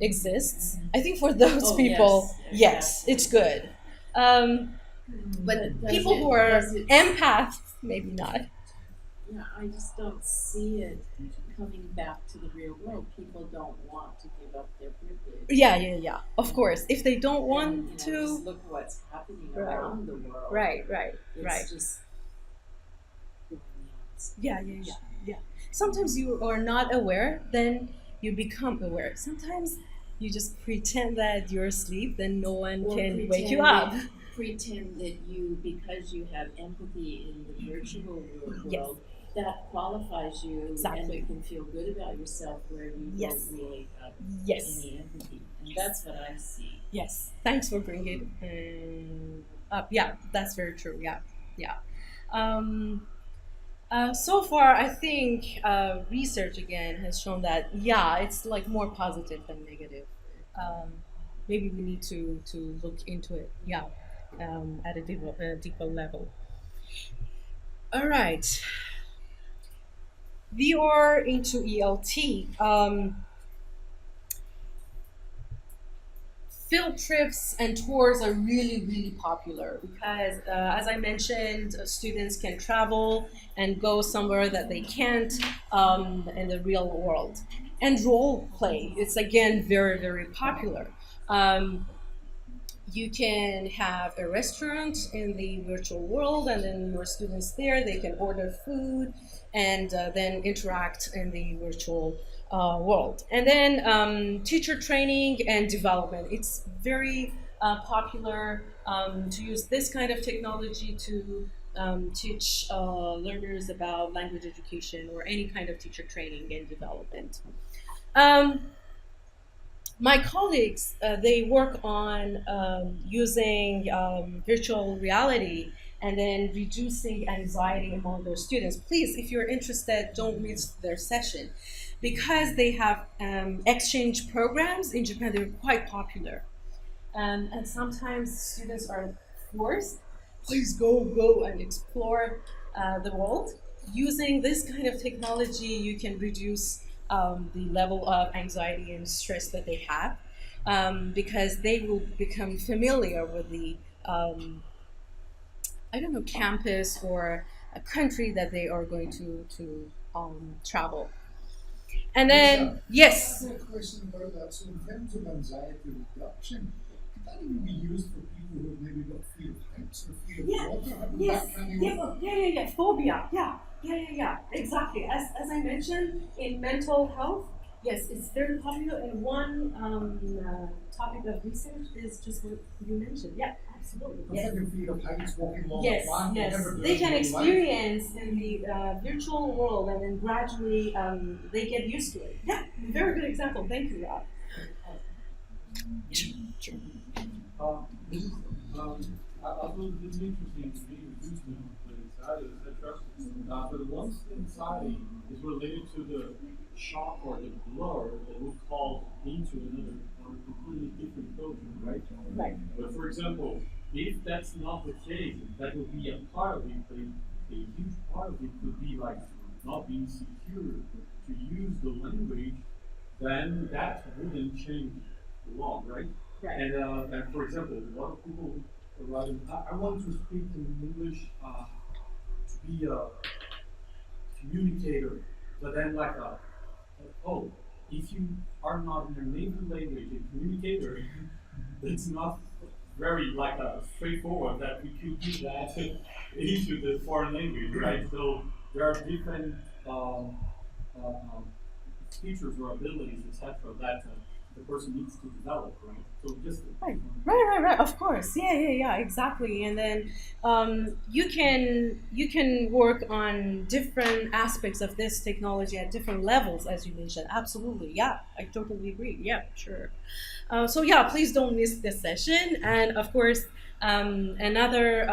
exists. I think for those people, yes, it's good. But people who are empaths, maybe not. Yeah, I just don't see it coming back to the real world. People don't want to give up their privilege. Yeah. Of course, if they don't want to, just look what's happening around the world. Right. It's just Yeah. Sometimes you are not aware, then you become aware. Sometimes you just pretend that you're asleep, then no one can wake you up. Pretend that because you have empathy in the virtual world, that qualifies you, and you can feel good about yourself where you don't really have any empathy. And that's what I see. Yes, thanks for bringing it up. Yeah, that's very true. Yeah. So far, I think research again has shown that it's like more positive than negative. Maybe we need to look into it. At a deeper level. All right. VR into ELT. Field trips and tours are really, really popular because, as I mentioned, students can travel and go somewhere that they can't in the real world. And role play, it's again very, very popular. You can have a restaurant in the virtual world, and then your students there, they can order food and then interact in the virtual world. And then teacher training and development. It's very popular to use this kind of technology to teach learners about language education or any kind of teacher training and development. My colleagues, they work on using virtual reality and then reducing anxiety among their students. Please, if you're interested, don't miss their session. Because they have exchange programs in Japan, they're quite popular. And sometimes students are forced, please go and explore the world. Using this kind of technology, you can reduce the level of anxiety and stress that they have because they will become familiar with the campus or a country that they are going to travel. And then, yes? I have a question about that. So in terms of anxiety reduction, could that even be used for people who have maybe got fear of heights or fear of water? Yes. Phobia. Yeah, exactly. As I mentioned, in mental health, Yes, it's very popular, and one topic of research is just what you mentioned. Yeah, absolutely. Yes. Yes, yes. They can experience in the virtual world, and then gradually they get used to it. Yeah, very good example. Thank you, Rob. I thought it was interesting to me reducing the anxiety, etc. But once the anxiety is related to the shock or the blur that would cause into another or a completely different culture, right? Right. But for example, if that's not the case, that would be a part of it, but a huge part of it could be like not being secure to use the language, then that wouldn't change the law, right? Right. And for example, a lot of people I want to speak in English to be a communicator, but then oh, if you are not in your native language a communicator, it's not very straightforward that we could do that into the foreign language, right? So there are different features or abilities, etc., that the person needs to develop, right? So just right. Of course, yeah, exactly. And then you can work on different aspects of this technology at different levels, as you mentioned. Absolutely, yeah, I totally agree. Yeah, sure. So yeah, please don't miss this session. And of course, another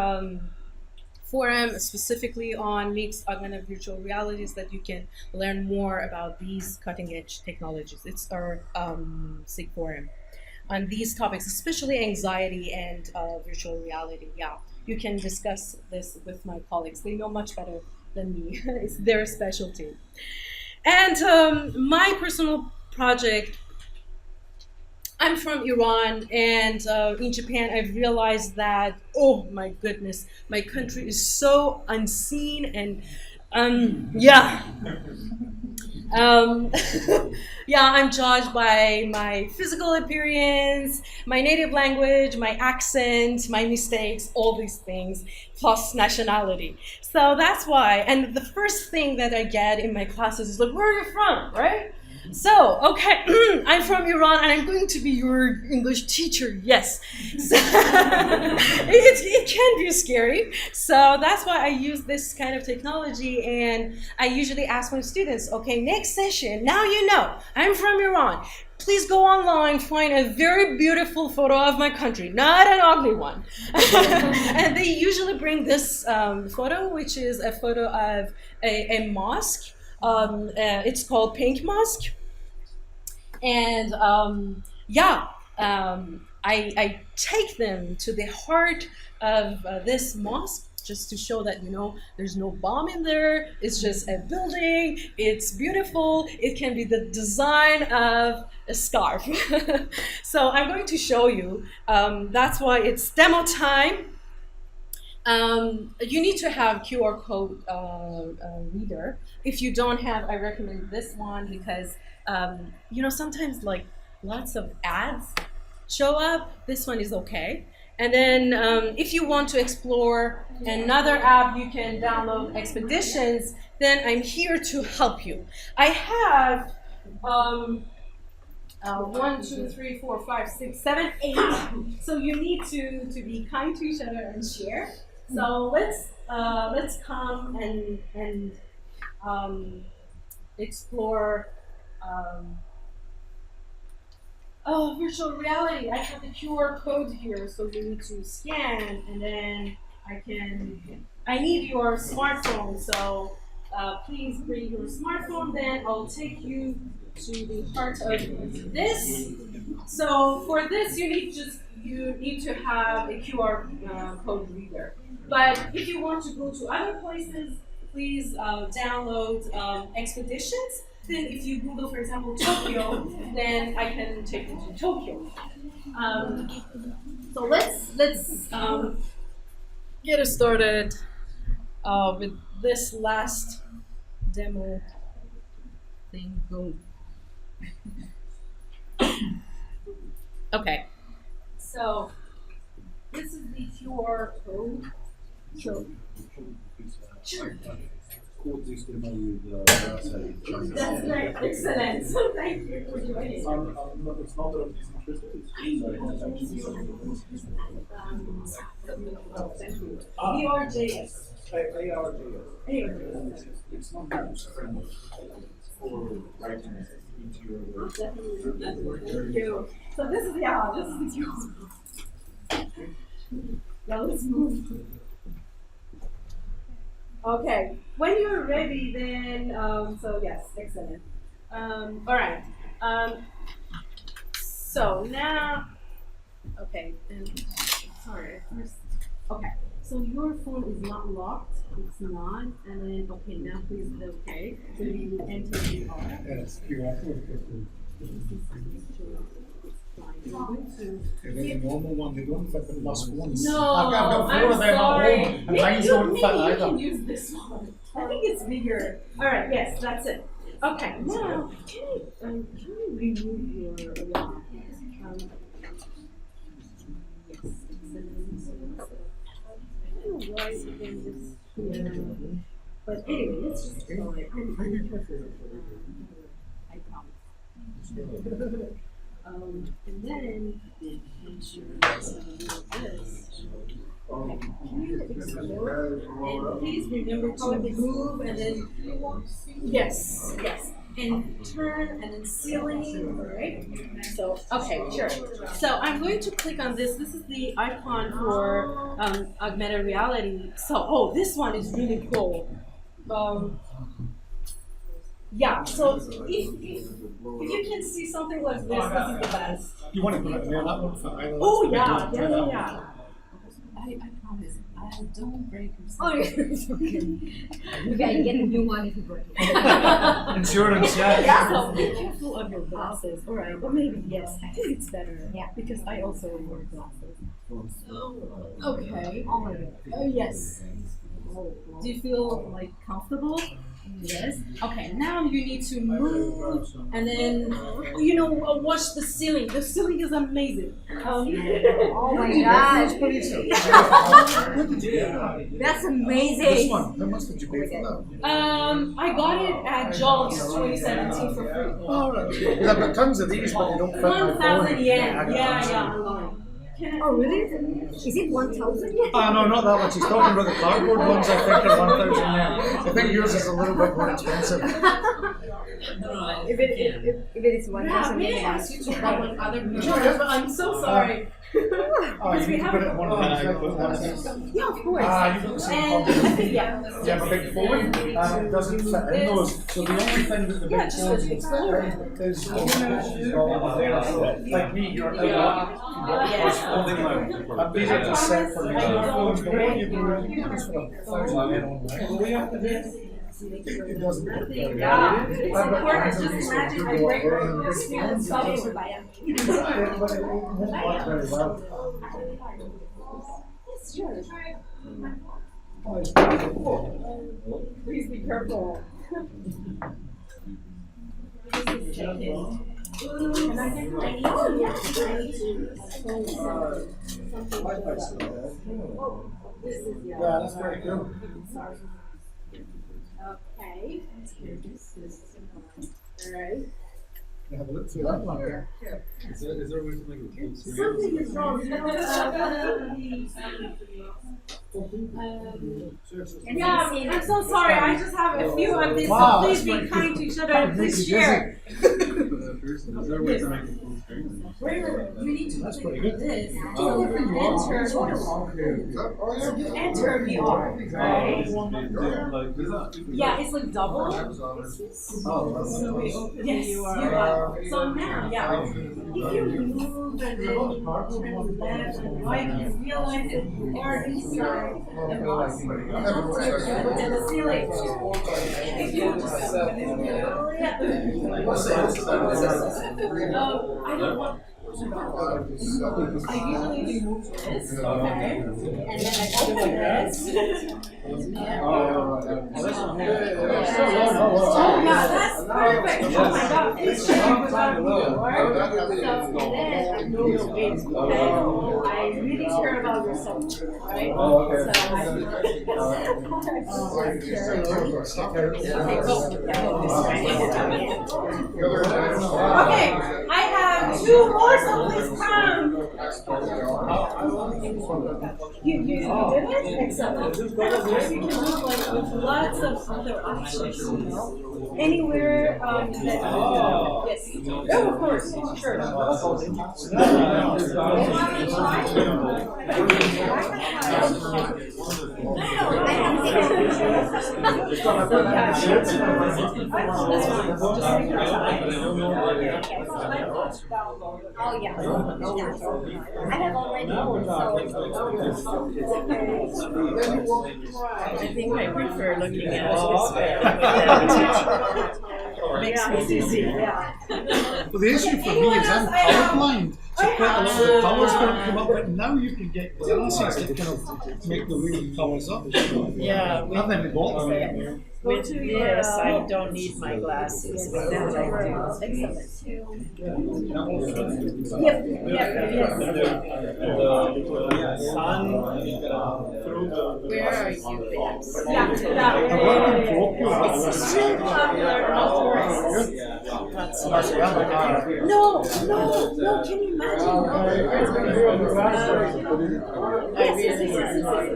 forum specifically on mixed augmented virtual realities that you can learn more about these cutting edge technologies. It's our SIG forum on these topics, especially anxiety and virtual reality. Yeah, you can discuss this with my colleagues. They know much better than me. It's their specialty. And my personal project, I'm from Iran, and in Japan, I've realized that, oh my goodness, my country is so unseen, and yeah. Yeah, I'm judged by my physical appearance, my native language, my accent, my mistakes, all these things, plus nationality. So that's why, and the first thing that I get in my classes is like, where are you from, right? So, okay, I'm from Iran and I'm going to be your English teacher, yes. So, it can be scary. So that's why I use this kind of technology, and I usually ask my students, okay, next session, now you know, I'm from Iran. Please go online, find a very beautiful photo of my country, not an ugly one. And they usually bring this photo, which is a photo of a mosque. It's called Pink Mosque. And I take them to the heart of this mosque just to show that, you know, there's no bomb in there. It's just a building. It's beautiful. It can be the design of a scarf. So I'm going to show you. That's why it's demo time. You need to have QR code reader. If you don't have, I recommend this one because you know, sometimes like lots of ads show up. This one is okay. And then if you want to explore another app, you can download Expeditions. Then I'm here to help you. I have 1, 2, 3, 4, 5, 6, 7, 8. So you need to be kind to each other and share. So let's come and explore. Oh, virtual reality. I have the QR code here, so you need to scan, and then I need your smartphone, so please bring your smartphone, then I'll take you to the heart of this. So for this, you need to have a QR code reader. But if you want to go to other places, please download Expeditions. Then if you Google, for example, Tokyo, then I can take you to Tokyo. So let's get started with this last demo thing. Go. Okay. So this is the QR code. Sure. That's great, excellent. Thank you for joining. It's not that I'm disinterested. BRJS. ARJS. It's not used for writing into your work. Thank you. So this is the Now let's move. Okay, when you're ready, then so yes, excellent. All right. So now, okay, and sorry. First, okay. So your phone is not locked. It's not, and then okay. Now please hit okay. So you enter VR. Yes, QR code. And then the normal one, they don't fit the plus ones. No, I've got four of them at sorry. home, and mine don't fit You either. can use this one. I think it's bigger. All right, yes, that's it. Okay, now can we remove your yes, excellent. I don't know why again this but anyway, let's just try it. I'm interested. I promise. And then make sure this. Okay. Explore. And please remember to move and then yes. And turn and then ceiling, right? So okay, sure. So I'm going to click on this. This is the icon for augmented reality. So this one is really cool. Yeah, so if you can see something like this is the best. You want to put it there, that one for either. Oh yeah. I promise, I don't break yourself. Oh yeah, it's okay. You gotta get a new one if you break it. Insurance, yeah. Yeah, so be careful of your glasses. All right, but maybe yes. I think it's better. Yeah. Because I also wear glasses. Okay. Oh my god. Oh yes. Do you feel like comfortable? Yes. Okay. Now you need to move, and then watch the ceiling. The ceiling is amazing. Oh my gosh. That's amazing. This one, how much did you pay for that? I got it at Jobs 2017 for free. Oh, right. Because I've got tons of these, but they don't fit my phone. 1,000 yen. Yeah. Oh really? Is it 1,000 yen? No, not that much. He's talking about the cardboard ones, I think, are 1,000 yen. I think yours is a little bit more expensive. If it is 1,000 May I yen. ask you to have one other picture? I'm so sorry. Oh, you need to put it in one of these. Yeah, of course. You got the same problem. You have a big phone, and it doesn't fit in those. So the only thing that the big phones will fit in is like me, you're and these are just set for the phones, but what you do is you can just put 1,000 yen on there. Well, we have to do it doesn't work very well. Yeah, it's important. Just imagine I break this and something would buy it. But it won't work very well. Yes, sure. Please be careful. Can I get my This is Yeah, that's very good. Okay. Alright. Have a look through that one. Is there a way to make it Something is wrong. Yeah, I'm so sorry. I just have a few of these, so please be kind to each other and please share. Is there a way to make it full screen? You need to That's click pretty good. this to enter VR, right? Yeah, it's like double. Yes, you are. So now, yeah, if you move and then turn left and right, you realize that you are inside the box and the ceiling. If you just I don't want. I usually remove this, okay, and then I open this. yeah, that's perfect. Oh my God, please share it with our viewer. I really care about yourself, right? Okay, I have 2 more, so please come. You did it? Excellent. You can do like with lots of other options, you know. Anywhere that yes. Oh, of course, sure. Oh yeah. I have already I think I prefer looking at it this way. Makes me dizzy. Well, the issue for me is I'm colorblind, so quite a lot of colours don't come up, but now you can get glasses that kind of make the weird colours up. Yeah, I've never bought them. with this, I don't need my glasses, but now I do. Yep. Where are you, babes? It's still popular among tourists. No, can you imagine? I really am.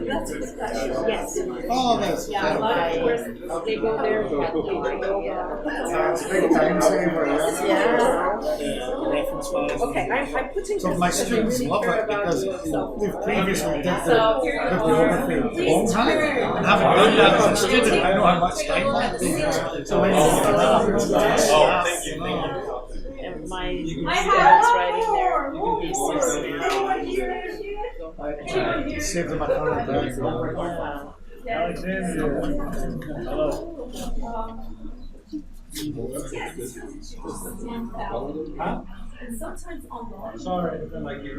That's a good question. Yes. Oh, that's Yeah, a lot of tourists, they go there to have it's a big time saver, Okay, I'm putting So this my as a students really love care it about because yourself. we've previously did the So here you bibliography are. a long time, and having done that as a student, I know how much time that takes. So when you And my I students have writing their more. thesis now. Anyone here? Anyone here? save them a ton of time. And sometimes online. Sorry, like you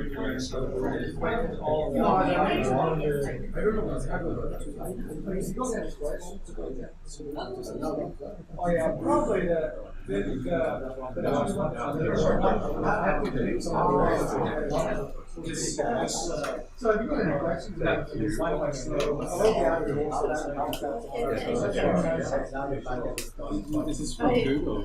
all Oh yeah, probably So have you got any questions? This is from Google.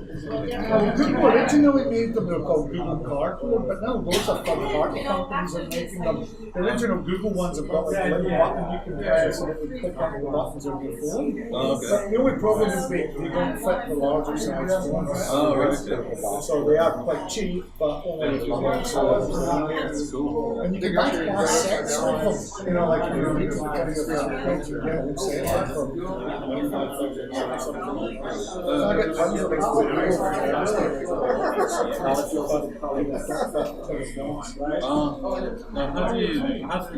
Google originally made them, they were called Google Cardboard, but now those are third-party companies that are making them. The original Google ones have got like a little button you can press so that you click on the buttons on your phone. Oh, okay. But the only problem is they don't fit the larger size phones. Oh, right. So they are quite cheap, but only if you want size. That's cool. And you can buy class sets of them, you know, like you need to carry your phones, you get them set up for so I get tons of these Now, how do you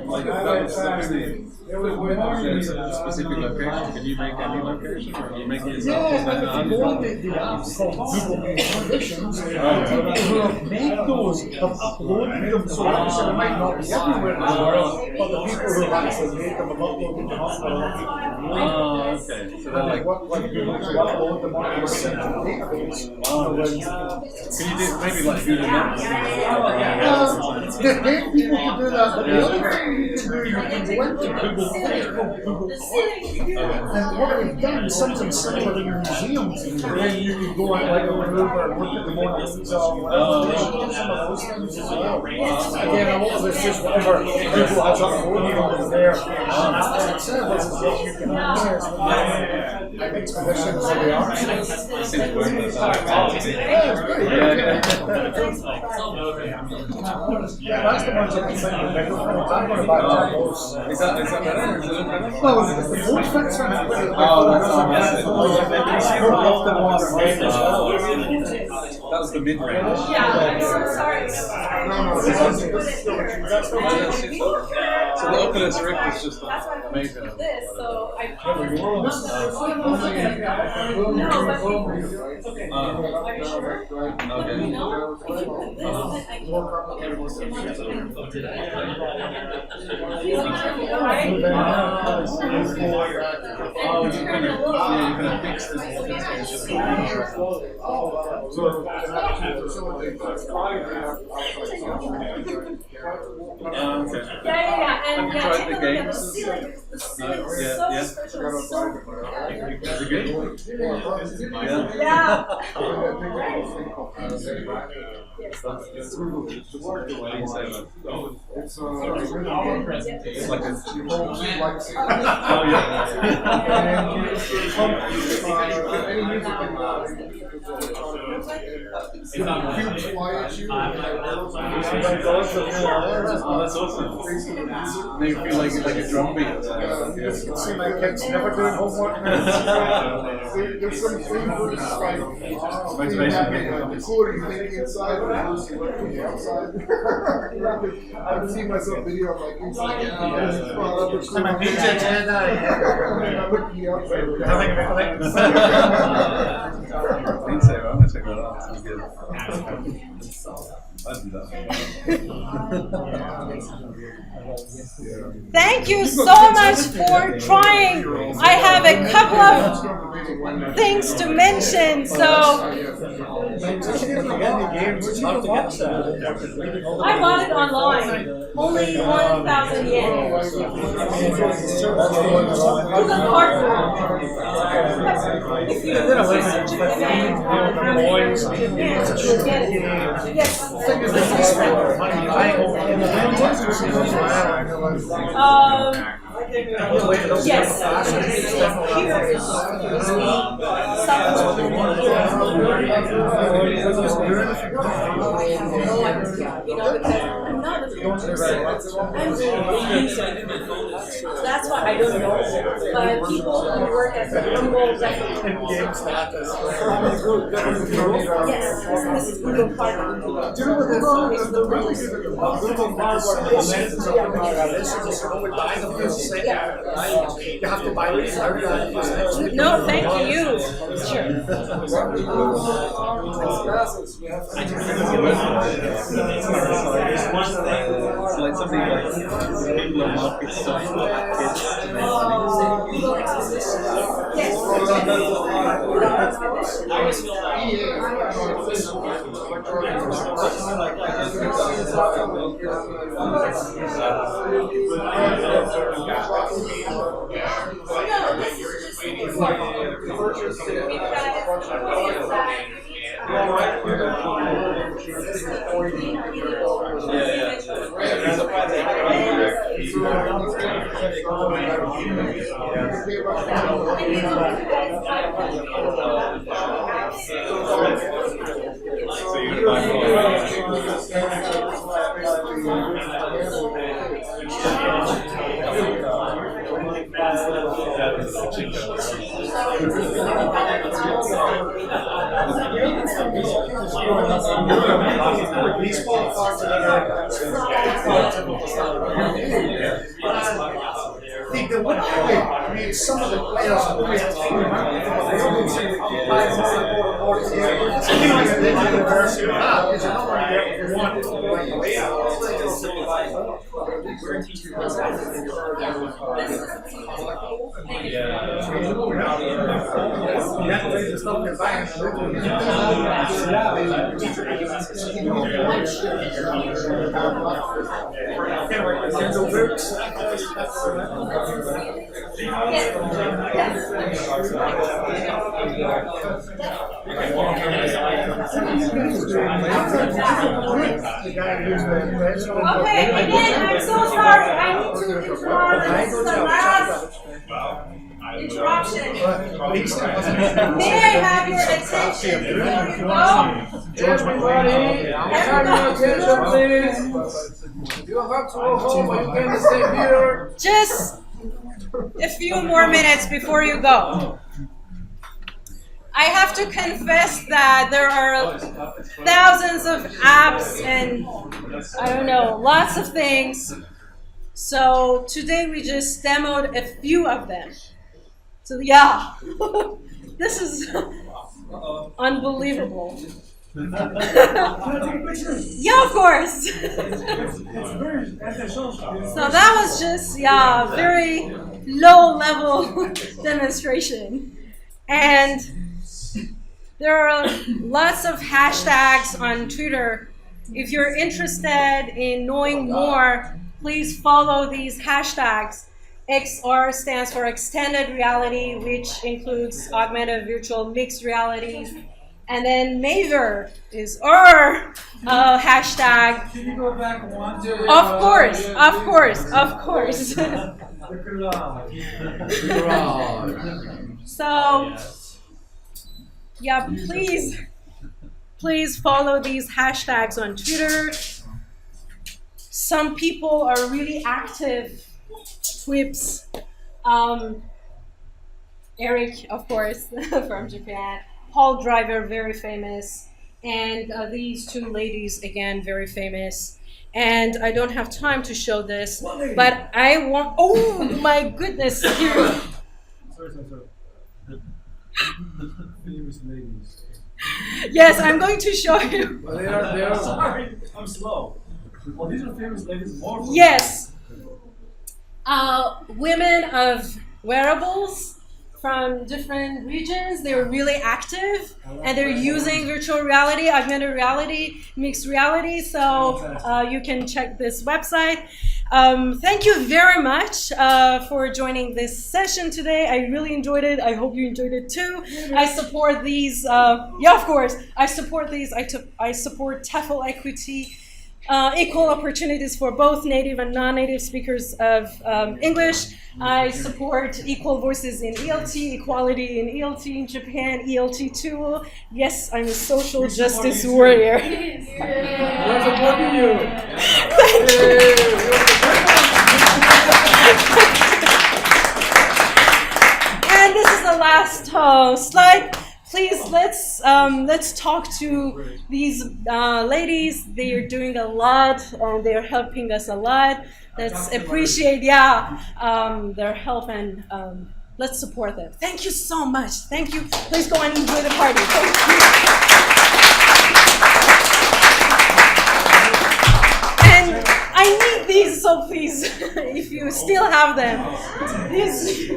like that's obviously there's a specific location? Can you make any location, or can you make it yourself? Yeah, and if you go on the app called Google Made Conditions, the people who have made those have uploaded them, so obviously they might not be everywhere in the world, but the people who have actually made them have uploaded them up for a lot of people. Oh, okay. So they're like, What Google to upload them onto a central database. can you do maybe like Google Maps? The dead people can do that, but the other thing you can do, you can go into Google, Google Earth, and what we've done is something similar in museums, where you can go and like over and look at the Mona Lisa or whatever, some of those things as well. Again, a lot of it's just whatever Google has uploaded over there, and that service is what you can access when you expeditions of the arts. Yeah, it's pretty good. Yeah, that's the ones that we think are bigger. I'm going to buy one of those. Is that better? Is it better? Well, the boat fits in it. That was the mid-range. Yeah, I'm so sorry. No, So the Oculus Rift is just that's why I amazing. do this. So I Okay. no, but Okay. are you sure? But you know, if you put this, then I can. Right? Oh, you're gonna fix this. Okay. Yeah. And Have you tried the games? The ceiling is so special, so Is it good? yeah. It's like a Oh, that's awesome. They feel like it's like a drum beat. You can see my kids never doing homework. There's some things like the cooler you think inside versus the outside. I've seen myself video of like inside. I'm a DJ Jedi. Looking outside. I'm gonna check that out. Sounds good. I'd do that. Thank you so much for trying. I have a couple of things to mention. So I bought it online. Only 1,000 yen. To the cardboard. If you search the name on Japan, you'll get it. Yes. Yes. Here is because I'm not a that's why I don't know. But people who work as a humble yes, this is Google Card. You have to buy it. No, thank you. Sure. It's like something like people market stuff for kids to make money. Some of the players only have to Okay, again, I'm so sorry. I need to interrupt. This is the last interruption. May I have your attention before you go? Everybody, attention, please. You have to go home, but you can stay here. Just a few more minutes before you go. I have to confess that there are thousands of apps and I don't know, lots of things. So today we just demoed a few of them. So yeah, this is unbelievable. Yeah, of course. So that was just, yeah, very low level demonstration. And there are lots of hashtags on Twitter. If you're interested in knowing more, please follow these hashtags. XR stands for extended reality, which includes augmented virtual mixed realities. And then Maver is our hashtag. Can you go back one? Of course, of course, of course. So, yeah, please follow these hashtags on Twitter. Some people are really active. Twips. Eric, of course, from Japan. Paul Driver, very famous. And these two ladies, again, very famous. And I don't have time to show this, but I want, oh my goodness. Here. Sorry. Famous ladies. Yes, I'm going to show you. Well, they are. Sorry, I'm slow. Well, these are famous ladies more. Yes. Women of wearables from different regions. They're really active and they're using virtual reality, augmented reality, mixed reality. So you can check this website. Thank you very much for joining this session today. I really enjoyed it. I hope you enjoyed it too. I support these. Yeah, of course. I support these. I support TEFL equity. Equal opportunities for both native and non-native speakers of English. I support equal voices in ELT, equality in ELT in Japan, ELT too. Yes, I'm a social justice warrior. We're supporting you. And this is the last slide. Please, let's talk to these ladies. They are doing a lot, and they are helping us a lot. Let's appreciate, their help, and let's support them. Thank you so much. Thank you. Please go and enjoy the party. Thank you. And I need these, so please, if you still have them, these.